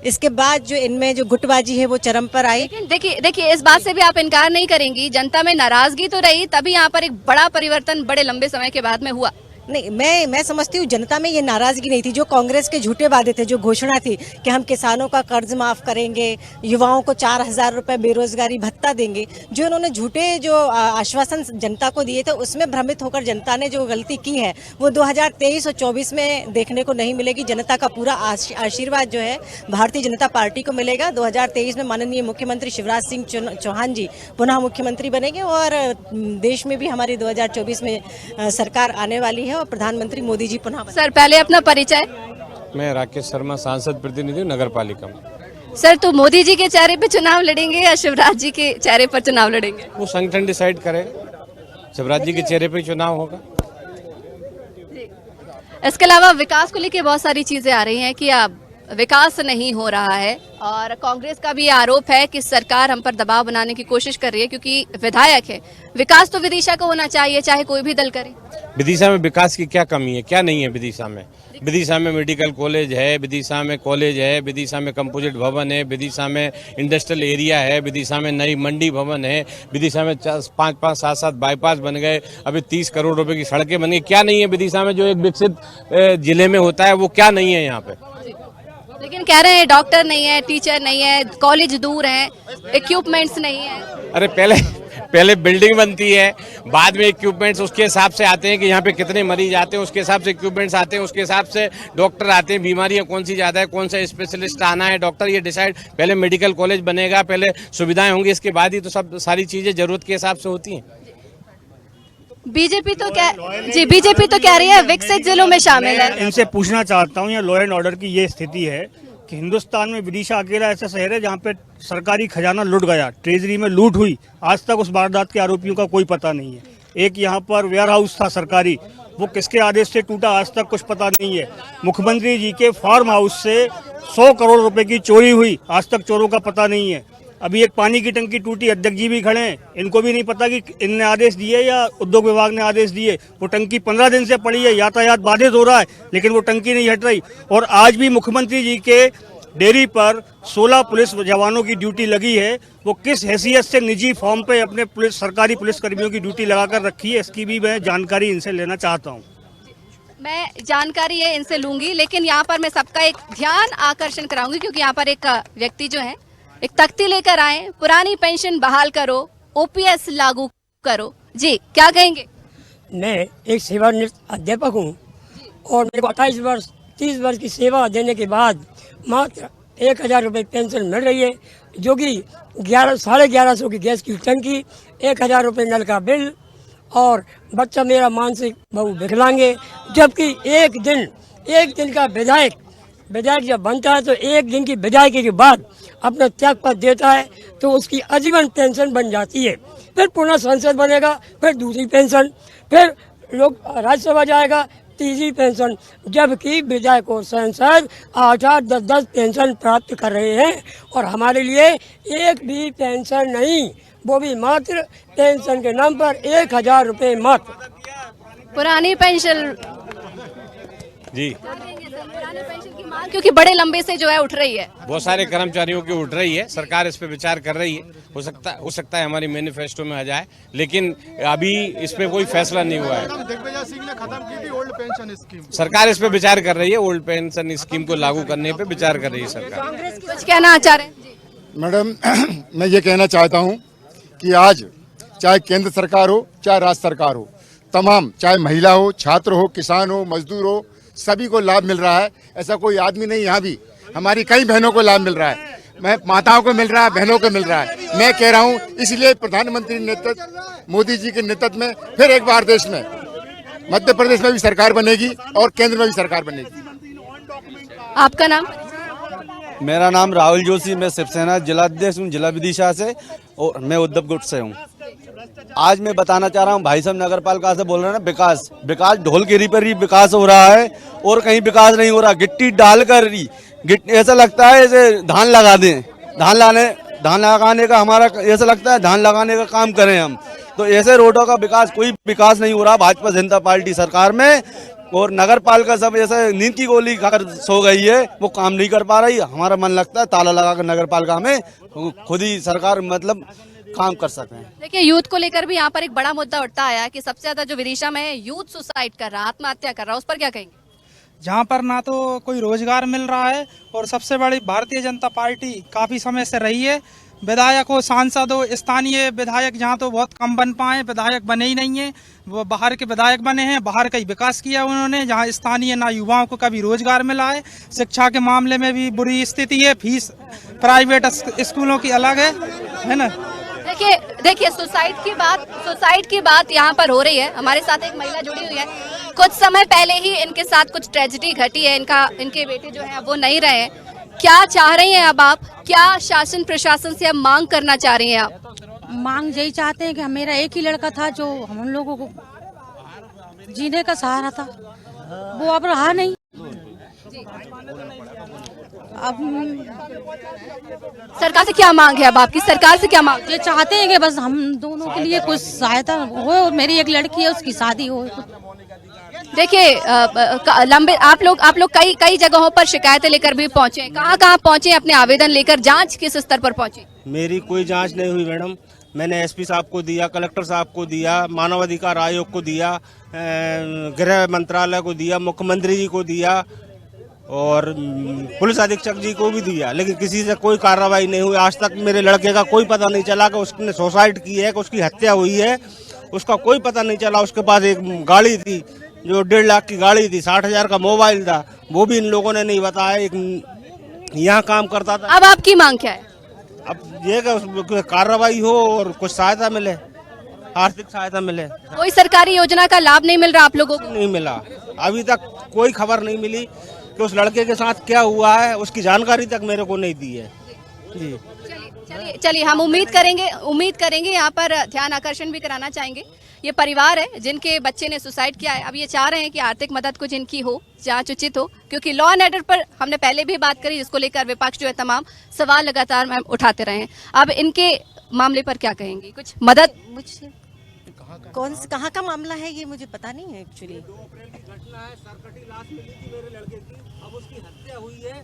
इसके बाद जो इनमें जो गुटबाजी है वो चरम पर आई। लेकिन देखिए इस बात से भी आप इनकार नहीं करेंगी, जनता में नाराजगी तो रही, तभी यहाँ पर एक बड़ा परिवर्तन बड़े लंबे समय के बाद में हुआ। नहीं, मैं समझती हूँ जनता में ये नाराजगी नहीं थी। जो कांग्रेस के झूठे वादे थे, जो घोषणा थी कि हम किसानों का कर्ज माफ करेंगे, युवाओं को 4,000 रुपए बेरोजगारी भत्ता देंगे, जो उन्होंने झूठे जो आश्वासन जनता को दिए थे, उसमें भ्रमित होकर जनता ने जो गलती की है वो 2023 और 24 में देखने को नहीं मिलेगी। जनता का पूरा आशीर्वाद जो है भारतीय जनता पार्टी को मिलेगा। 2023 में माननीय मुख्यमंत्री शिवराज सिंह चौहान जी पुनः मुख्यमंत्री बनेंगे और देश में भी हमारी 2024 में सरकार आने वाली है और प्रधानमंत्री मोदी जी पुनः। सर पहले अपना परिचय। मैं राकेश शर्मा, सांसद प्रतिनिधि नगर पालिका में। सर तो मोदी जी के चेहरे पे चुनाव लड़ेंगे या शिवराज जी के चेहरे पर चुनाव लड़ेंगे? वो संगठन डिसाइड करेगा, शिवराज जी के चेहरे पे चुनाव होगा। इसके अलावा विकास को लेकर बहुत सारी चीजें आ रही हैं कि अब विकास नहीं हो रहा है, और कांग्रेस का भी आरोप है कि सरकार हम पर दबाव बनाने की कोशिश कर रही है क्योंकि विधायक है। विकास तो विदिशा को होना चाहिए, चाहे कोई भी दल करे। विदिशा में विकास की क्या कमी है, क्या नहीं है विदिशा में? विदिशा में मेडिकल कॉलेज है, विदिशा में कॉलेज है, विदिशा में कंपोजिट भवन है, विदिशा में इंडस्ट्रियल एरिया है, विदिशा में नई मंडी भवन है, विदिशा में 5-5, 7-7 बाईपास बन गए, अभी 30 करोड़ रुपए की सड़कें बन गई। क्या नहीं है विदिशा में जो एक विकसित जिले में होता है, वो क्या नहीं है यहाँ पे? लेकिन कह रहे हैं डॉक्टर नहीं है, टीचर नहीं है, कॉलेज दूर है, इक्विपमेंट्स नहीं है। अरे पहले बिल्डिंग बनती है, बाद में इक्विपमेंट्स उसके हिसाब से आते हैं कि यहाँ पे कितने मरीज आते हैं, उसके हिसाब से इक्विपमेंट्स आते हैं, उसके हिसाब से डॉक्टर आते हैं, बीमारियां कौन सी ज्यादा है, कौन सा स्पेशलिस्ट आना है, डॉक्टर ये डिसाइड। पहले मेडिकल कॉलेज बनेगा, पहले सुविधाएं होंगी, इसके बाद ही तो सब सारी चीजें जरूरत के हिसाब से होती हैं। बीजेपी तो कह रही है विकसित जिलों में शामिल है। इनसे पूछना चाहता हूँ, ये लॉ एंड ऑर्डर की ये स्थिति है कि हिंदुस्तान में विदिशा अकेला ऐसा शहर है जहाँ पे सरकारी खजाना लूट गया, ट्रेजरी में लूट हुई, आज तक उस वारदात के आरोपियों का कोई पता नहीं है। एक यहाँ पर वेयर हाउस था सरकारी, वो किसके आदेश से टूटा आज तक कुछ पता नहीं है। मुख्यमंत्री जी के फार्म हाउस से 100 करोड़ रुपए की चोरी हुई, आज तक चोरों का पता नहीं है। अभी एक पानी की टंकी टूटी, अध्यक्ष जी भी खड़े हैं, इनको भी नहीं पता कि इनने आदेश दिए या उद्योग विभाग ने आदेश दिए। वो टंकी 15 दिन से पड़ी है, यातायात बाधित हो रहा है, लेकिन वो टंकी नहीं हट रही। और आज भी मुख्यमंत्री जी के डेयरी पर 16 पुलिस जवानों की ड्यूटी लगी है, वो किस हैसियत से निजी फॉर्म पे अपने सरकारी पुलिस कर्मियों की ड्यूटी लगाकर रखी है, इसकी भी मैं जानकारी इनसे लेना चाहता हूँ। मैं जानकारी है इनसे लूंगी, लेकिन यहाँ पर मैं सबका एक ध्यान आकर्षण कराऊंगी क्योंकि यहाँ पर एक व्यक्ति जो है एक तख्ती लेकर आए, पुरानी पेंशन बहाल करो, ओपीएस लागू करो। जी क्या कहेंगे? मैं एक सेवानिवृत्त अध्यापक हूँ और मेरे को 28 वर्ष 30 वर्ष की सेवा देने के बाद मात्र 1000 रुपये पेंशन मिल रही है, जो कि 1150 की गैस की टंकी, 1000 रुपये नल का बिल और बच्चा मेरा मानसिक बहु विकलांगे। जबकि एक दिन का विधायक जब बनता है तो एक दिन की विधायकी के बाद अपना त्याग पत्र देता है तो उसकी आजीवन पेंशन बन जाती है। फिर पुनः संसद बनेगा, फिर दूसरी पेंशन, फिर लोग राज्यसभा जाएगा, तीसरी पेंशन। जबकि विधायक और सांसद 8-8, 10-10 पेंशन प्राप्त कर रहे हैं और हमारे लिए एक भी पेंशन नहीं, वो भी मात्र पेंशन के नाम पर 1000 रुपये मात्र। पुरानी पेंशन जी, पुरानी पेंशन की मांग क्योंकि बड़े लंबे से जो है उठ रही है, बहुत सारे कर्मचारियों की उठ रही है। सरकार इस पे विचार कर रही है, हो सकता है हमारी मैनिफेस्टो में आ जाए, लेकिन अभी इसमें कोई फैसला नहीं हुआ है। दिग्विजय सिंह ने खत्म की थी ओल्ड पेंशन स्कीम। सरकार इस पे विचार कर रही है, ओल्ड पेंशन स्कीम को लागू करने पे विचार कर रही है सरकार। कुछ कहना चाह रहे हैं? मैडम, मैं ये कहना चाहता हूँ कि आज चाहे केंद्र सरकार हो चाहे राज्य सरकार हो, तमाम चाहे महिला हो, छात्र हो, किसान हो, मजदूर हो, सभी को लाभ मिल रहा है। ऐसा कोई आदमी नहीं, यहाँ भी हमारी कई बहनों को लाभ मिल रहा है, मैं माताओं को मिल रहा है, बहनों को मिल रहा है। मैं कह रहा हूँ इसलिए प्रधानमंत्री नेतृत्व मोदी जी के नेतृत्व में फिर एक बार देश में मध्य प्रदेश में भी सरकार बनेगी और केंद्र में भी सरकार बनेगी। आपका नाम? मेरा नाम राहुल जोशी, मैं शिवसेना जिलाध्यक्ष हूँ, जिला विदिशा से, और मैं उद्धव गुट से हूँ। आज मैं बताना चाह रहा हूँ, भाई साहब नगर पालिका से बोल रहे हैं ना, विकास ढोलकेरी पर ही विकास हो रहा है और कहीं विकास नहीं हो रहा। गिट्टी डालकर ऐसा लगता है जैसे धान लगा दें, धान लगाने का हमारा ऐसा लगता है धान लगाने का काम करें हम, तो ऐसे रोडों का कोई विकास नहीं हो रहा भाजपा जनता पार्टी सरकार में। और नगर पालिका सब ऐसे नींद की गोली खाकर सो गई है, वो काम नहीं कर पा रही। हमारा मन लगता है ताला लगाकर नगर पालिका में खुद ही सरकार मतलब काम कर सकते हैं। देखिए, यूथ को लेकर भी यहाँ पर एक बड़ा मुद्दा उठता आया है कि सबसे ज्यादा जो विदिशा में यूथ सुसाइड कर रहा है, आत्महत्या कर रहा है, उस पर क्या कहेंगे? जहाँ पर ना तो कोई रोजगार मिल रहा है और सबसे बड़ी भारतीय जनता पार्टी काफी समय से रही है, विधायक हो, सांसद हो, स्थानीय विधायक जहाँ तो बहुत कम बन पाए, विधायक बने ही नहीं है, वो बाहर के विधायक बने हैं, बाहर का ही विकास किया उन्होंने, जहाँ स्थानीय ना युवाओं को कभी रोजगार मिला है। शिक्षा के मामले में भी बुरी स्थिति है, फीस प्राइवेट स्कूलों की अलग है ना। देखिए सुसाइड की बात यहाँ पर हो रही है। हमारे साथ एक महिला जुड़ी हुई है। कुछ समय पहले ही इनके साथ कुछ ट्रेजेडी घटी है, इनके बेटे जो है वो नहीं रहे। क्या चाह रही हैं अब आप? क्या शासन प्रशासन से अब मांग करना चाह रही हैं आप? मांग यही चाहते हैं कि मेरा एक ही लड़का था जो हम लोगों को जीने का सहारा था, वो अब रहा नहीं। अब सरकार से क्या मांग है? अब आपकी सरकार से क्या मांग? ये चाहते हैं कि बस हम दोनों के लिए कुछ सहायता हो, मेरी एक लड़की है उसकी शादी हो। देखिए, लंबे आप लोग कई जगहों पर शिकायतें लेकर भी पहुंचे, कहाँ पहुंचे अपने आवेदन लेकर? जांच किस स्तर पर पहुंची? मेरी कोई जांच नहीं हुई मैडम। मैंने एसपी साहब को दिया, कलेक्टर साहब को दिया, मानवाधिकार आयोग को दिया, गृह मंत्रालय को दिया, मुख्यमंत्री जी को दिया और पुलिस अधीक्षक जी को भी दिया, लेकिन किसी से कोई कार्रवाई नहीं हुई। आज तक मेरे लड़के का कोई पता नहीं चला कि उसने सुसाइड की है, कि उसकी हत्या हुई है, उसका कोई पता नहीं चला। उसके पास एक गाड़ी थी जो 1.5 लाख की गाड़ी थी, 60,000 का मोबाइल था, वो भी इन लोगों ने नहीं बताया। एक यहाँ काम करता था। अब आपकी मांग क्या है? अब ये कि कार्रवाई हो और कुछ सहायता मिले, आर्थिक सहायता मिले। कोई सरकारी योजना का लाभ नहीं मिल रहा आप लोगों को? नहीं मिला, अभी तक कोई खबर नहीं मिली कि उस लड़के के साथ क्या हुआ है, उसकी जानकारी तक मेरे को नहीं दी है जी। चलिए हम उम्मीद करेंगे यहाँ पर ध्यान आकर्षण भी कराना चाहेंगे। ये परिवार है जिनके बच्चे ने सुसाइड किया है। अब ये चाह रहे हैं कि आर्थिक मदद कुछ इनकी हो, जांच उचित हो, क्योंकि लॉ एंड ऑर्डर पर हमने पहले भी बात करी, जिसको लेकर विपक्ष जो है तमाम सवाल लगातार मैम उठाते रहे हैं। अब इनके मामले पर क्या कहेंगी? कुछ मदद? मुझे कहाँ का मामला है ये मुझे पता नहीं है एक्चुअली। अब उसकी हत्या हुई है,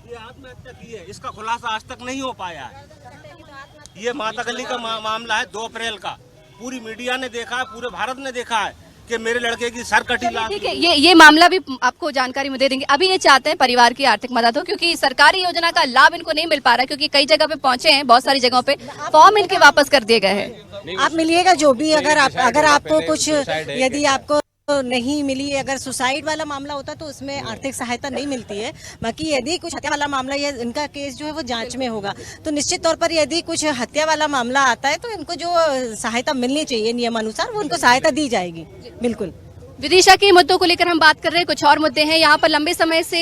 ये आत्महत्या की है, इसका खुलासा आज तक नहीं हो पाया है। ये माता गली का मामला है 2 अप्रैल का। पूरी मीडिया ने देखा है, पूरे भारत ने देखा है कि कि मेरे लड़के की सर कटी लाख। ठीक है, ये मामला भी आपको जानकारी में दे देंगे। अभी ये चाहते हैं परिवार की आर्थिक मदद हो, क्योंकि सरकारी योजना का लाभ इनको नहीं मिल पा रहा, क्योंकि कई जगह पे पहुंचे हैं, बहुत सारी जगहों पे फॉर्म इनके वापस कर दिए गए हैं। आप मिलिएगा जो भी, अगर आपको कुछ, यदि आपको नहीं मिली, अगर सुसाइड वाला मामला होता तो उसमें आर्थिक सहायता नहीं मिलती है। बाकी यदि कुछ हत्या वाला मामला, या इनका केस जो है वो जांच में होगा, तो निश्चित तौर पर यदि कुछ हत्या वाला मामला आता है तो इनको जो सहायता मिलनी चाहिए नियमानुसार, वो उनको सहायता दी जाएगी। बिल्कुल। विदिशा के मुद्दों को लेकर हम बात कर रहे हैं। कुछ और मुद्दे हैं यहाँ पर। लंबे समय से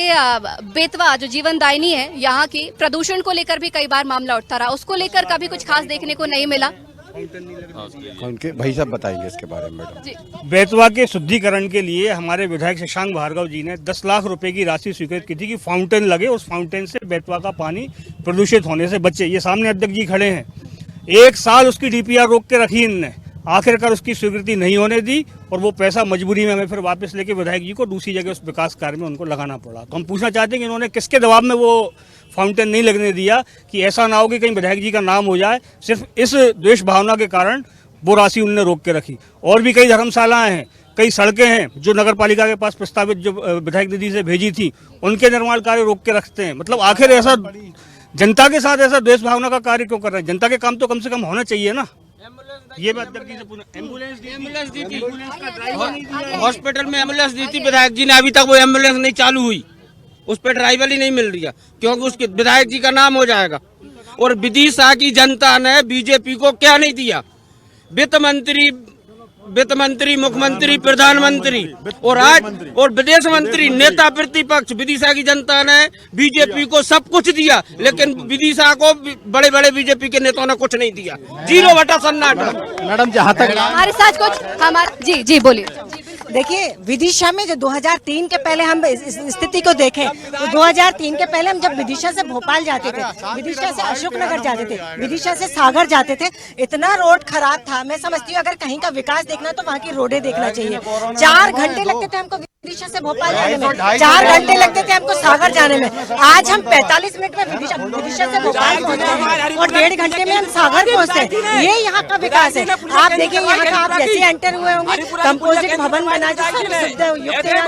बेतवा जो जीवनदायिनी है यहाँ की, प्रदूषण को लेकर भी कई बार मामला उठता रहा, उसको लेकर कभी कुछ खास देखने को नहीं मिला। उनके भाई साहब बताएंगे इसके बारे में मैडम। बेतवा के शुद्धिकरण के लिए हमारे विधायक शशांक भार्गव जी ने 10 लाख रुपए की राशि स्वीकृत की थी कि फाउंटेन लगे, उस फाउंटेन से बेतवा का पानी प्रदूषित होने से बचे। ये सामने अध्यक्ष जी खड़े हैं, 1 साल उसकी डीपीआर रोक के रखी इनने, आखिरकार उसकी स्वीकृति नहीं होने दी और वो पैसा मजबूरी में हमें फिर वापस लेके विधायक जी को दूसरी जगह उस विकास कार्य में उनको लगाना पड़ा। तो हम पूछना चाहते हैं कि इन्होंने किसके दबाव में वो फाउंटेन नहीं लगने दिया, कि ऐसा ना हो कि कहीं विधायक जी का नाम हो जाए। सिर्फ इस द्वेष भावना के कारण वो राशि उनने रोक के रखी। और भी कई धर्मशालाएं हैं, कई सड़कें हैं जो नगर पालिका के पास प्रस्तावित जो विधायक निधि से भेजी थी, उनके निर्माण कार्य रोक के रखते हैं। मतलब आखिर ऐसा जनता के साथ ऐसा द्वेष भावना का कार्य क्यों कर रहे हैं? जनता के काम तो कम से कम होना चाहिए ना। ये बात एम्बुलेंस दी थी, हॉस्पिटल में एम्बुलेंस दी थी विधायक जी ने, अभी तक वो एम्बुलेंस नहीं चालू हुई, उस पर ड्राइवर ही नहीं मिल रही है, क्योंकि उसके विधायक जी का नाम हो जाएगा। और विदिशा की जनता ने बीजेपी को क्या नहीं दिया? वित्त मंत्री, मुख्यमंत्री, प्रधानमंत्री और आज और विदेश मंत्री, नेता प्रतिपक्ष, विदिशा की जनता ने बीजेपी को सब कुछ दिया, लेकिन विदिशा को बड़े बड़े बीजेपी के नेताओं ने कुछ नहीं दिया। 0 वोट सन्नाटा। मैडम जहाँ तक हमारे साथ कुछ हमारा जी बोलिए। देखिए, विदिशा में जो 2003 के पहले हम इस स्थिति को देखें, तो 2003 के पहले हम जब विदिशा से भोपाल जाते थे, विदिशा से अशोकनगर जाते थे, विदिशा से सागर जाते थे, इतना रोड खराब था। मैं समझती हूँ अगर कहीं का विकास देखना तो वहाँ की रोडें देखना चाहिए। 4 घंटे लगते थे हमको विदिशा से भोपाल जाने में, 4 घंटे लगते थे हमको सागर जाने में। आज हम 45 मिनट में विदिशा से भोपाल पहुँचते हैं और 1.5 घंटे में हम सागर पहुँचते हैं। ये यहाँ का विकास है। आप देखिए, यहाँ का आप जैसे एंटर हुए होंगे, कंपोजिट भवन बना,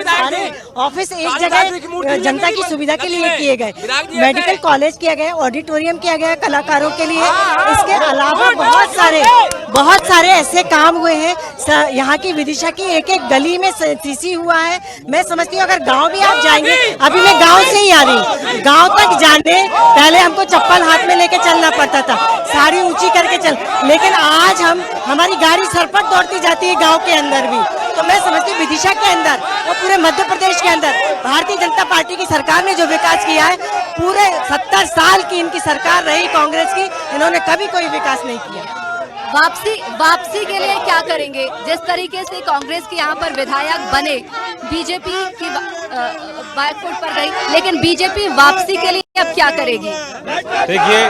सारे ऑफिस एक जगह जनता की सुविधा के लिए किए गए, मेडिकल कॉलेज किया गया, ऑडिटोरियम किया गया कलाकारों के लिए। इसके अलावा बहुत सारे ऐसे काम हुए हैं। यहाँ की विदिशा की एक एक गली में सीसी हुआ है। मैं समझती हूँ अगर गांव भी आप जाएंगे, अभी मैं गांव से ही आ रही हूँ, गांव तक जाने पहले हमको चप्पल हाथ में लेके चलना पड़ता था, साड़ी ऊंची करके चल, लेकिन आज हमारी गाड़ी सरपट दौड़ती जाती है गांव के अंदर भी। तो मैं समझती हूँ विदिशा के अंदर और पूरे मध्य प्रदेश के अंदर भारतीय जनता पार्टी की सरकार ने जो विकास किया है, पूरे 70 साल की इनकी सरकार रही कांग्रेस की, इन्होंने कभी कोई विकास नहीं किया। वापसी के लिए क्या करेंगे? जिस तरीके से कांग्रेस के यहाँ पर विधायक बने, बीजेपी की बैकफुट पर गई, लेकिन बीजेपी वापसी के लिए अब क्या करेगी? देखिए,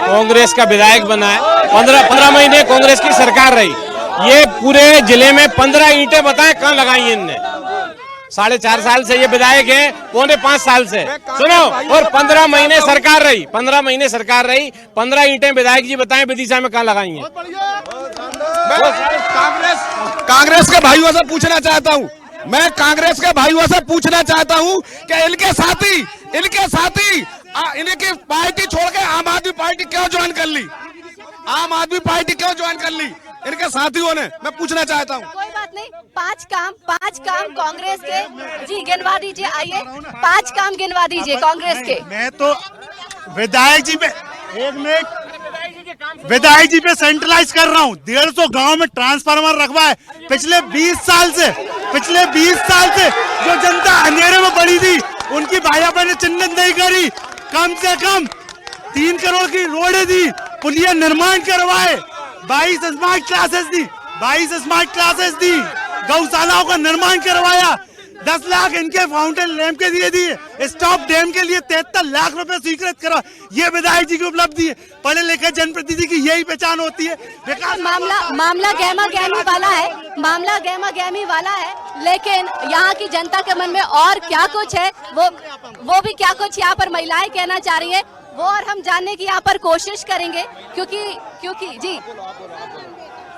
कांग्रेस का विधायक बना है, 15 महीने कांग्रेस की सरकार रही, ये पूरे जिले में 15 ईंटें बताएं कहाँ लगाई इनने? 4.5 साल से ये विधायक है, 4.5 साल से, सुनो, और 15 महीने सरकार रही, 15 ईंटें विधायक जी बताएं विदिशा में कहाँ लगाई हैं? कांग्रेस के भाइयों से पूछना चाहता हूँ, मैं कांग्रेस के भाइयों से पूछना चाहता हूँ कि इनके साथी इनकी पार्टी छोड़ के आम आदमी पार्टी क्यों ज्वाइन कर ली? आम आदमी पार्टी क्यों ज्वाइन कर ली इनके साथियों ने? मैं पूछना चाहता हूँ। कोई बात नहीं, 5 काम कांग्रेस के जी गिनवा दीजिए। आइए, 5 काम गिनवा दीजिए कांग्रेस के। मैं तो विधायक जी पे विधायक जी पे सेंट्रलाइज कर रहा हूँ। 150 गांव में ट्रांसफार्मर रखवा है। पिछले 20 साल से जो जनता अंधेरे में पड़ी थी, उनकी भाजपा ने चिन्हित नहीं करी। कम से कम 3 करोड़ की रोडें दी, पुलिया निर्माण करवाए, 22 स्मार्ट क्लासेस दी, गौशालाओं का निर्माण करवाया, 10 लाख इनके फाउंटेन लैंप के दिए, स्टॉप डैम के लिए 73 लाख रुपए स्वीकृत करा। ये विधायक जी की उपलब्धि है। पढ़े लिखे जनप्रतिनिधि की यही पहचान होती है। मामला गहमा गहमी वाला है, लेकिन यहाँ की जनता के मन में और क्या कुछ है, वो भी क्या कुछ यहाँ पर महिलाएं कहना चाह रही है, वो और हम जानने की यहाँ पर कोशिश करेंगे, क्योंकि जी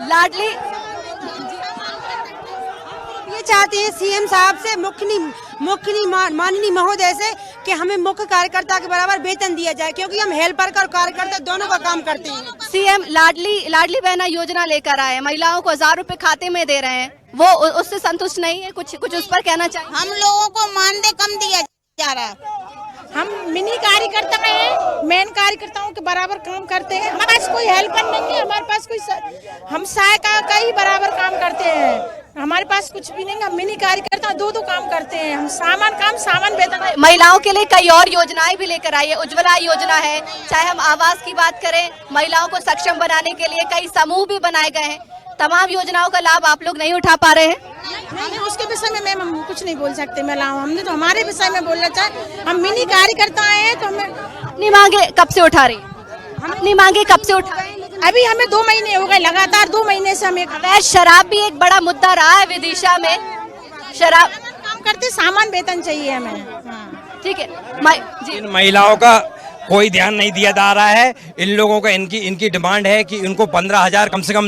लाडली ये चाहते हैं सीएम साहब से, माननीय महोदय से कि हमें मुख्य कार्यकर्ता के बराबर वेतन दिया जाए, क्योंकि हम हेल्पर का और कार्यकर्ता दोनों का काम करते हैं। सीएम लाडली बहना योजना लेकर आए, महिलाओं को 1000 रुपए खाते में दे रहे हैं, वो उससे संतुष्ट नहीं है? कुछ उस पर कहना चाहिए। हम लोगों को मानदेय कम दिया जा रहा है। हम मिनी कार्यकर्ता हैं, मेन कार्यकर्ताओं के बराबर काम करते हैं। हमारे पास कोई हेल्पर नहीं है, हमारे पास कोई, हम सहायता का ही बराबर काम करते हैं, हमारे पास कुछ भी नहीं। हम मिनी कार्यकर्ता दो काम करते हैं, हम सामान वेतन। महिलाओं के लिए कई और योजनाएं भी लेकर आई है, उज्ज्वला योजना है, चाहे हम आवास की बात करें, महिलाओं को सक्षम बनाने के लिए कई समूह भी बनाए गए हैं। तमाम योजनाओं का लाभ आप लोग नहीं उठा पा रहे हैं? नहीं, उसके विषय में मैम हम कुछ नहीं बोल सकते महिलाओं, हमने तो हमारे विषय में बोलना चाहे। हम मिनी कार्यकर्ता हैं तो हमें अपनी मांगे कब से उठा रही है? हम अपनी मांगे कब से उठा रही हैं? अभी हमें 2 महीने हो गए, लगातार 2 महीने से हमें। अवैध शराब भी एक बड़ा मुद्दा रहा है विदिशा में। शराब काम करते, सामान वेतन चाहिए हमें। ठीक है जी। इन महिलाओं का कोई ध्यान नहीं दिया जा रहा है। इन लोगों का इनकी डिमांड है कि इनको 15,000 कम से कम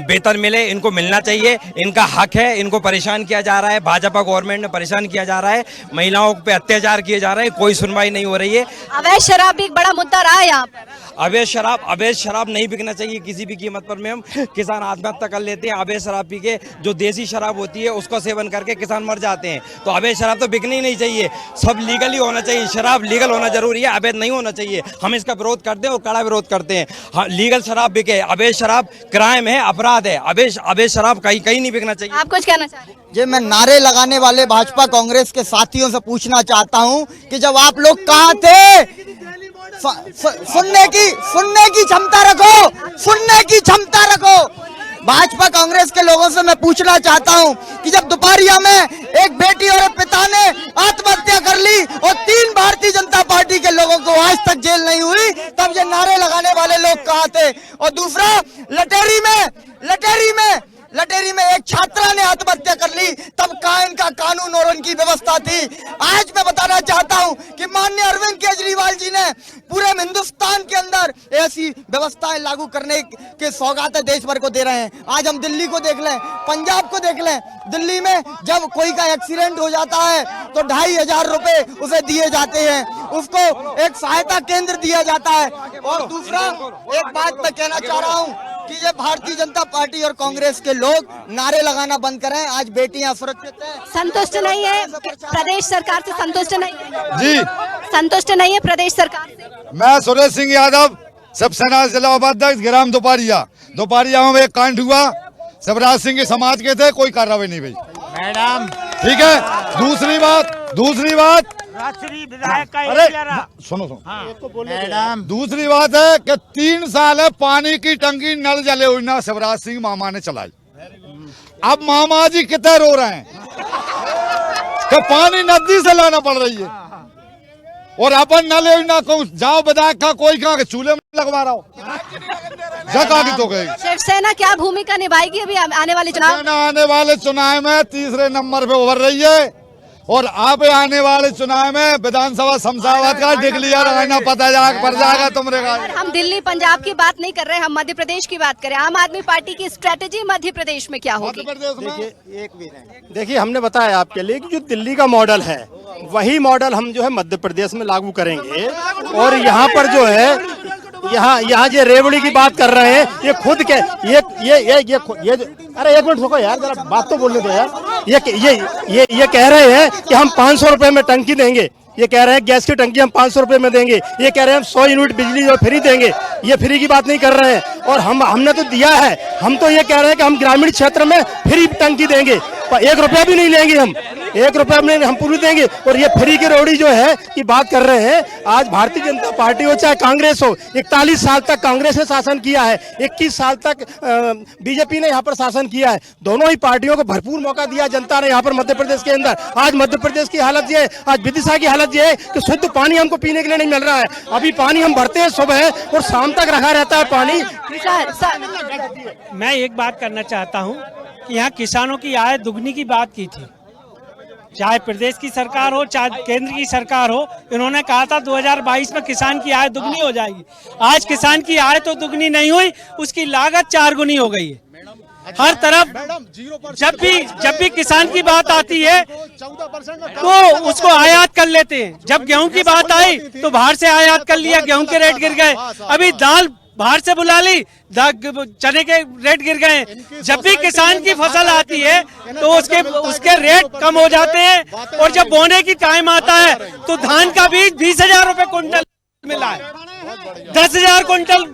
वेतन मिले, इनको मिलना चाहिए, इनका हक है। इनको परेशान किया जा रहा है, भाजपा गवर्नमेंट ने परेशान किया जा रहा है, महिलाओं पे अत्याचार किए जा रहे हैं, कोई सुनवाई नहीं हो रही है। अवैध शराब भी एक बड़ा मुद्दा रहा है यहाँ पर। अवैध शराब नहीं बिकना चाहिए किसी भी कीमत पर। मैम, किसान आत्महत्या कर लेते हैं अवैध शराब पी के, जो देसी शराब होती है उसका सेवन करके किसान मर जाते हैं। तो अवैध शराब तो बिकनी ही नहीं चाहिए, सब लीगल ही होना चाहिए। शराब लीगल होना जरूरी है, अवैध नहीं होना चाहिए। हम इसका विरोध करते हैं और कड़ा विरोध करते हैं। हाँ, लीगल शराब बिके, अवैध शराब क्राइम है, अपराध है। अवैध शराब कहीं नहीं बिकना चाहिए। आप कुछ कहना चाह रहे हैं? जी, मैं नारे लगाने वाले भाजपा कांग्रेस के साथियों से पूछना चाहता हूं कि जब आप लोग कहाँ थे, सुनने की क्षमता रखो, सुनने की क्षमता रखो। भाजपा कांग्रेस के लोगों से मैं पूछना चाहता हूं कि जब दोपहरिया में एक बेटी और एक पिता ने आत्महत्या कर ली और 3 भारतीय जनता पार्टी के लोगों को आज तक जेल नहीं हुई, तब ये नारे लगाने वाले लोग कहाँ थे? और दूसरा, लटेरी में एक छात्रा ने आत्महत्या कर ली, तब कहाँ इनका कानून और उनकी व्यवस्था थी? आज मैं बताना चाहता हूं कि माननीय अरविंद केजरीवाल जी ने पूरे हिंदुस्तान के अंदर ऐसी व्यवस्थाएं लागू करने के सौगातें देश भर को दे रहे हैं। आज हम दिल्ली को देख लें, पंजाब को देख लें। दिल्ली में जब कोई का एक्सीडेंट हो जाता है तो 2,500 रुपए उसे दिए जाते हैं, उसको एक सहायता केंद्र दिया जाता है। और दूसरा, एक बात मैं कहना चाह रहा हूँ कि ये भारतीय जनता पार्टी और कांग्रेस के लोग नारे लगाना बंद करें। आज बेटियां सुरक्षित हैं। संतुष्ट नहीं है प्रदेश सरकार से? संतुष्ट नहीं है जी, संतुष्ट नहीं है प्रदेश सरकार से? मैं सुरेश सिंह यादव, शिवसेना जिला उपाध्यक्ष, ग्राम दोपहरिया में एक कांड हुआ, शिवराज सिंह के समाज के थे, कोई कार्रवाई नहीं हुई मैडम। ठीक है, दूसरी बात सुनो मैडम, दूसरी बात है कि 3 साल है पानी की टंकी नल जले योजना शिवराज सिंह मामा ने चलाई। अब मामा जी कितने रो रहे हैं कि पानी नदी से लाना पड़ रही है, और अपन नल योजना को जाओ विधायक का कोई कहा चूल्हे में लगवा रहा हो, जगह की तो गई। शिवसेना क्या भूमिका निभाएगी अभी आने वाले चुनाव? आने वाले चुनाव में 3रे नंबर पे उभर रही है, और आप आने वाले चुनाव में विधानसभा शमशाबाद का डिक्लेयर रहना पड़ जाएगा तुमरे। हम दिल्ली पंजाब की बात नहीं कर रहे, हम मध्य प्रदेश की बात करें। आम आदमी पार्टी की स्ट्रेटेजी मध्य प्रदेश में क्या होगी? देखिए, हमने बताया आपके लिए कि जो दिल्ली का मॉडल है वही मॉडल हम जो है मध्य प्रदेश में लागू करेंगे। और यहाँ पर जो है यहाँ जो रेवड़ी की बात कर रहे हैं, ये खुद के ये अरे एक मिनट रुको यार, जरा बात तो बोलने दो यार। ये कह रहे हैं कि हम 500 रुपए में टंकी देंगे, ये कह रहे हैं गैस की टंकी हम 500 रुपए में देंगे, ये कह रहे हैं हम 100 यूनिट बिजली जो फ्री देंगे। ये फ्री की बात नहीं कर रहे हैं, और हमने तो दिया है। हम तो ये कह रहे हैं कि हम ग्रामीण क्षेत्र में फ्री टंकी देंगे, 1 रुपया भी नहीं लेंगे हम, 1 रुपया में हम पूरी देंगे। और ये फ्री की रोड़ी जो है की बात कर रहे हैं, आज भारतीय जनता पार्टी हो चाहे कांग्रेस हो, 41 साल तक कांग्रेस ने शासन किया है, 21 साल तक बीजेपी ने यहाँ पर शासन किया है। दोनों ही पार्टियों को भरपूर मौका दिया जनता ने यहाँ पर मध्य प्रदेश के अंदर। आज मध्य प्रदेश की हालत ये है, आज विदिशा की हालत ये है कि शुद्ध पानी हमको पीने के लिए नहीं मिल रहा है। अभी पानी हम भरते हैं सुबह और शाम तक रखा रहता है पानी। मैं एक बात करना चाहता हूँ कि यहाँ किसानों की आय दुगनी की बात की थी, चाहे प्रदेश की सरकार हो चाहे केंद्र की सरकार हो। इन्होंने कहा था 2022 में किसान की आय दुगनी हो जाएगी। आज किसान की आय तो दुगनी नहीं हुई, उसकी लागत 4 गुनी हो गई है। हर तरफ जब भी किसान की बात आती है तो उसको आयात कर लेते हैं। जब गेहूं की बात आई तो बाहर से आयात कर लिया, गेहूं के रेट गिर गए। अभी दाल बाहर से बुला ली, चने के रेट गिर गए। जब भी किसान की फसल आती है तो उसके रेट कम हो जाते हैं। और जब बोने की टाइम आता है तो धान का बीज 20,000 रुपए कुंटल मिला है, 10,000 कुंटल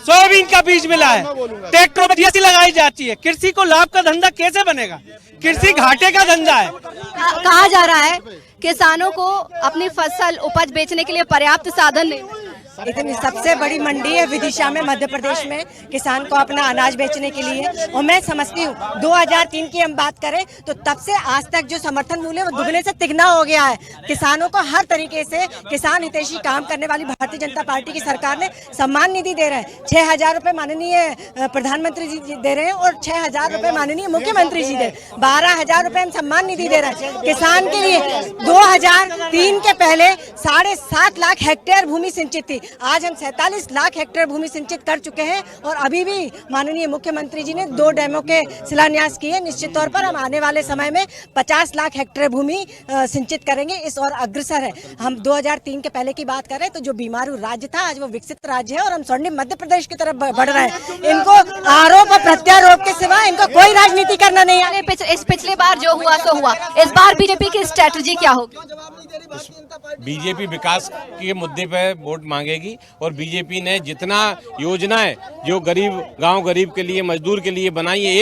सोयाबीन का बीज मिला है। ट्रैक्टरों पर जीएसटी लगाई जाती है। कृषि को लाभ का धंधा कैसे बनेगा? कृषि घाटे का धंधा है। कहा जा रहा है किसानों को अपनी फसल उपज बेचने के लिए पर्याप्त साधन नहीं। इतनी सबसे बड़ी मंडी है विदिशा में, मध्य प्रदेश में, किसान को अपना अनाज बेचने के लिए। और मैं समझती हूँ 2003 की हम बात करें तो तब से आज तक जो समर्थन मूल्य है वो दुगने से तिगना हो गया है। किसानों को हर तरीके से किसान हितैषी काम करने वाली भारतीय जनता पार्टी की सरकार ने सम्मान निधि दे रहे हैं। 6,000 रुपए माननीय प्रधानमंत्री जी दे रहे हैं और 6,000 रुपए माननीय मुख्यमंत्री जी दे, 12,000 रुपए हम सम्मान निधि दे रहे हैं किसान के लिए। 2003 के पहले 7.5 लाख हेक्टेयर भूमि सिंचित थी, आज हम 47 लाख हेक्टेयर भूमि सिंचित कर चुके हैं। और अभी भी माननीय मुख्यमंत्री जी ने 2 डैमों के शिलान्यास किए। निश्चित तौर पर हम आने वाले समय में 50 लाख हेक्टेयर भूमि सिंचित करेंगे, इस और अग्रसर है। हम 2003 के पहले की बात करें तो जो बीमारू राज्य था आज वो विकसित राज्य है और हम स्वर्णिम मध्य प्रदेश की तरफ बढ़ रहे हैं। इनको आरोप और प्रत्यारोप के सिवा इनको कोई राजनीति करना नहीं है। इस पिछली बार जो हुआ सो हुआ, इस बार बीजेपी की स्ट्रेटजी क्या होगी? बीजेपी विकास के मुद्दे पर वोट मांगेगी और बीजेपी ने जितना योजनाएं जो गांव गरीब के लिए, मजदूर के लिए बनाई है,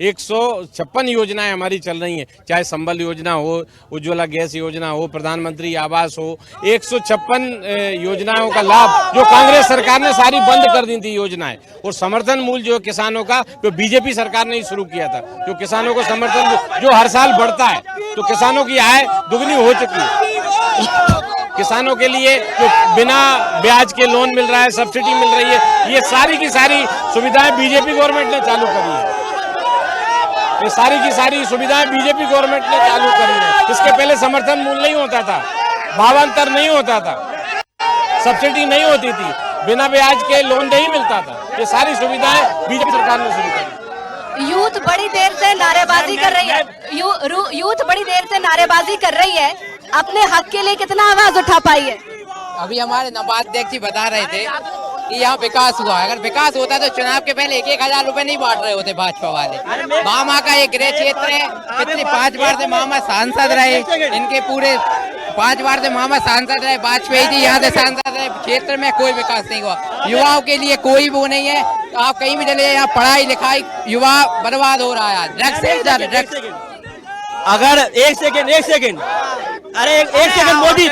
156 योजनाएं हमारी चल रही हैं। चाहे संबल योजना हो, उज्ज्वला गैस योजना हो, प्रधानमंत्री आवास हो, 156 योजनाओं का लाभ जो कांग्रेस सरकार ने सारी बंद कर दी थी योजनाएं। और समर्थन मूल्य जो किसानों का जो बीजेपी सरकार ने ही शुरू किया था, जो किसानों को समर्थन जो हर साल बढ़ता है, तो किसानों की आय दुगनी हो चुकी है। किसानों के लिए जो बिना ब्याज के लोन मिल रहा है, सब्सिडी मिल रही है, ये सारी की सारी सुविधाएं बीजेपी गवर्नमेंट ने चालू करी है। ये सारी की सारी सुविधाएं बीजेपी गवर्नमेंट ने चालू करी है। इसके पहले समर्थन मूल्य नहीं होता था, भावांतर नहीं होता था, सब्सिडी नहीं होती थी, बिना ब्याज के लोन नहीं मिलता था। ये सारी सुविधाएं बीजेपी सरकार ने शुरू करी। यूथ बड़ी देर से नारेबाजी कर रही है, यूथ बड़ी देर से नारेबाजी कर रही है, अपने हक के लिए कितना आवाज उठा पाई है? अभी हमारे नवाज अध्यक्ष जी बता रहे थे कि यहाँ विकास हुआ है। अगर विकास होता तो चुनाव के पहले 1,000 रुपए नहीं बांट रहे होते भाजपा वाले। मामा का ये गृह क्षेत्र है, पिछले 5 बार से मामा सांसद रहे, इनके पूरे 5 बार से मामा सांसद रहे, वाजपेयी जी यहाँ से सांसद रहे। क्षेत्र में कोई विकास नहीं हुआ, युवाओं के लिए कोई वो नहीं है। आप कहीं भी चले, यहाँ पढ़ाई लिखाई युवा बर्बाद हो रहा है। ड्रग्स अगर एक सेकेंड अरे एक सेकंड मोदी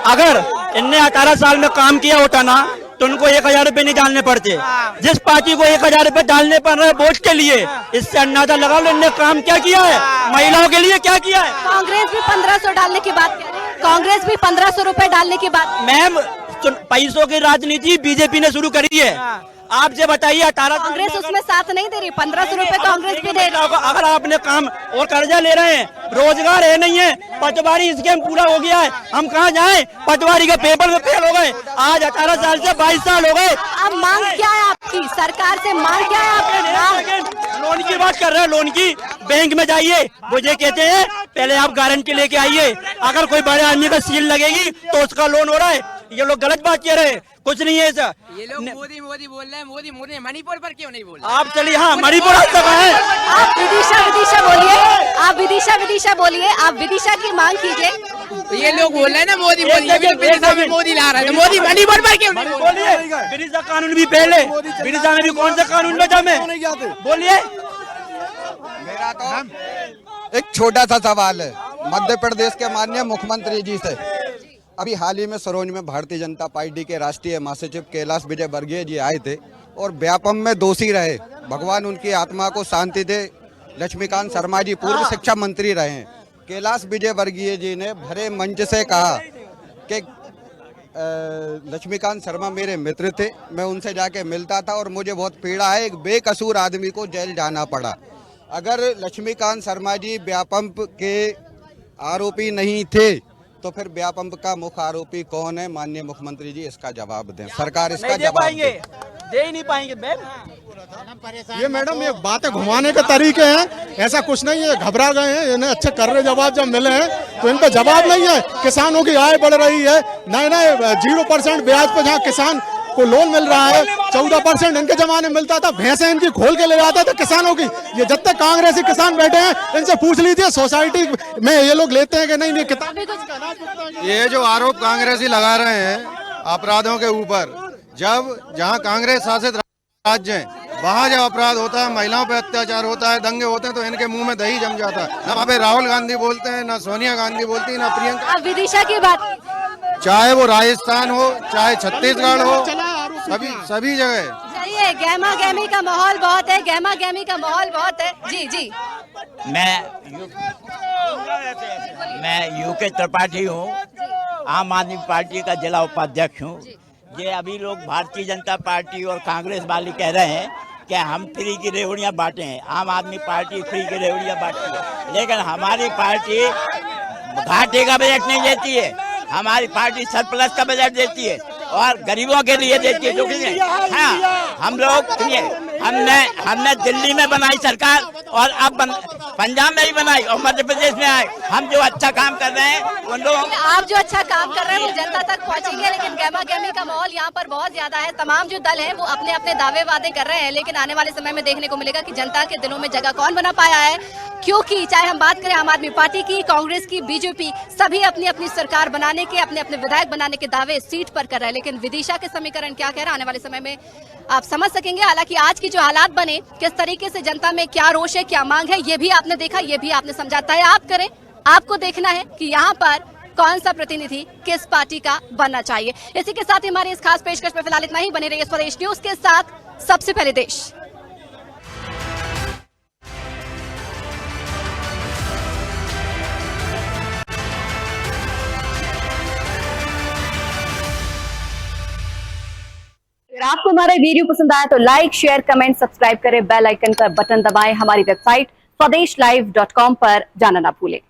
अगर इनने 18 साल में काम किया होता ना तो उनको 1,000 रुपए नहीं डालने पड़ते। जिस पार्टी को 1,000 रुपए डालने पड़ रहे वोट के लिए, इससे अंदाजा लगा लो इनने काम क्या किया है, महिलाओं के लिए क्या किया है। कांग्रेस भी 1500 डालने की बात, कांग्रेस भी 1500 रुपए डालने की बात। मैम, पैसों की राजनीति बीजेपी ने शुरू करी है। आप जो बताइए 18 कांग्रेस उसमें साथ नहीं दे रही, 1500 रुपए कांग्रेस भी दे रही। अगर आपने काम और कर्जा ले रहे हैं, रोजगार है नहीं है, पटवारी स्कीम पूरा हो गया है, हम कहाँ जाएं? पटवारी के पेपर में फेल हो गए, आज 18 साल से 22 साल हो गए। अब मांग क्या है आपकी सरकार से? मांग क्या है आपकी? लोन की बात कर रहे हैं, लोन की। बैंक में जाइए, वो ये कहते हैं पहले आप गारंटी लेके आइए, अगर कोई बड़े आदमी का सील लगेगी तो उसका लोन हो रहा है। ये लोग गलत बात कह रहे हैं, कुछ नहीं है ऐसा। ये लोग मोदी बोल रहे हैं, मोदी मणिपुर पर क्यों नहीं बोल रहे? आप चलिए, हाँ मणिपुर आज तक है। आप विदिशा बोलिए, आप विदिशा बोलिए, आप विदिशा की मांग कीजिए। ये लोग बोल रहे हैं ना मोदी विदिशा में मोदी ला रहा है, तो मोदी मणिपुर पर क्यों नहीं बोलिए? विदिशा कानून भी पहले, विदिशा में भी कौन सा कानून बचा में बोलिए। मेरा तो एक छोटा सा सवाल है मध्य प्रदेश के माननीय मुख्यमंत्री जी से। अभी हाल ही में सरोज में भारतीय जनता पार्टी के राष्ट्रीय महासचिव कैलाश विजयवर्गीय जी आए थे और व्यापम में दोषी रहे, भगवान उनकी आत्मा को शांति दे। लक्ष्मीकांत शर्मा जी पूर्व शिक्षा मंत्री रहे हैं। कैलाश विजयवर्गीय जी ने भरे मंच से कहा कि लक्ष्मीकांत शर्मा मेरे मित्र थे, मैं उनसे जाके मिलता था और मुझे बहुत पीड़ा है, एक बेकसूर आदमी को जेल जाना पड़ा। अगर लक्ष्मीकांत शर्मा जी व्यापम के आरोपी नहीं थे तो फिर व्यापम का मुख्य आरोपी कौन है? माननीय मुख्यमंत्री जी इसका जवाब दें, सरकार इसका जवाब दे। दे ही नहीं पाएंगे मैम। ये मैडम ये बातें घुमाने के तरीके हैं, ऐसा कुछ नहीं है। घबरा गए हैं, इन्हें अच्छे कर्रे जवाब जब मिले हैं तो इनका जवाब नहीं है। किसानों की आय बढ़ रही है, नए नए 0% ब्याज पर जहाँ किसान को लोन मिल रहा है, 14% इनके जमाने मिलता था। भैंसें इनकी खोल के ले जाते थे किसानों की। ये जब तक कांग्रेसी किसान बैठे हैं इनसे पूछ लीजिए सोसाइटी में ये लोग लेते हैं कि नहीं। ये जो आरोप कांग्रेसी लगा रहे हैं अपराधों के ऊपर, जब जहां कांग्रेस शासित राज्य है वहां जब अपराध होता है, महिलाओं पे अत्याचार होता है, दंगे होते हैं, तो इनके मुंह में दही जम जाता है। ना वहाँ पे राहुल गांधी बोलते हैं, ना सोनिया गांधी बोलती है, ना प्रियंका। अब विदिशा की बात, चाहे वो राजस्थान हो, चाहे छत्तीसगढ़ हो, सभी जगह चलिए गहमा गहमी का माहौल बहुत है, गहमा गहमी का माहौल बहुत है। जी जी, मैं यूके त्रिपाठी हूँ, आम आदमी पार्टी का जिला उपाध्यक्ष हूँ। ये अभी लोग भारतीय जनता पार्टी और कांग्रेस वाले कह रहे हैं कि हम फ्री की रेवड़ियाँ बांटे हैं, आम आदमी पार्टी फ्री की रेवड़ियाँ बांटती है, लेकिन हमारी पार्टी घाटे का बजट नहीं देती है, हमारी पार्टी सरप्लस का बजट देती है और गरीबों के लिए देती है। जो कि हाँ, हम लोग सुनिए, हमने दिल्ली में बनाई सरकार और अब पंजाब में ही बनाई और मध्य प्रदेश में आए। हम जो अच्छा काम कर रहे हैं उन लोग, आप जो अच्छा काम कर रहे हैं वो जनता तक पहुंचेंगे, लेकिन गहमा गहमी का माहौल यहाँ पर बहुत ज्यादा है। तमाम जो दल हैं वो अपने अपने दावे वादे कर रहे हैं, लेकिन आने वाले समय में देखने को मिलेगा कि जनता के दिलों में जगह कौन बना पाया है। क्योंकि चाहे हम बात करें आम आदमी पार्टी की, कांग्रेस की, बीजेपी, सभी अपनी अपनी सरकार बनाने के, अपने अपने विधायक बनाने के दावे सीट पर कर रहे हैं। लेकिन विदिशा के समीकरण क्या कह रहा है आने वाले समय में आप समझ सकेंगे। हालांकि आज की जो हालात बने, किस तरीके से जनता में क्या रोष है, क्या मांग है, ये भी आपने देखा, ये भी आपने समझा। तय आप करें, आपको देखना है कि यहाँ पर कौन सा प्रतिनिधि किस पार्टी का बनना चाहिए। इसी के साथ ही हमारी इस खास पेशकश में फिलहाल इतना ही। बने रहिए स्वदेश न्यूज के साथ, सबसे पहले देश। अगर आपको हमारा वीडियो पसंद आया तो लाइक, शेयर, कमेंट, सब्सक्राइब करें, बेल आइकन का बटन दबाएं। हमारी वेबसाइट स्वदेशलाइव.com पर जाना ना भूलें।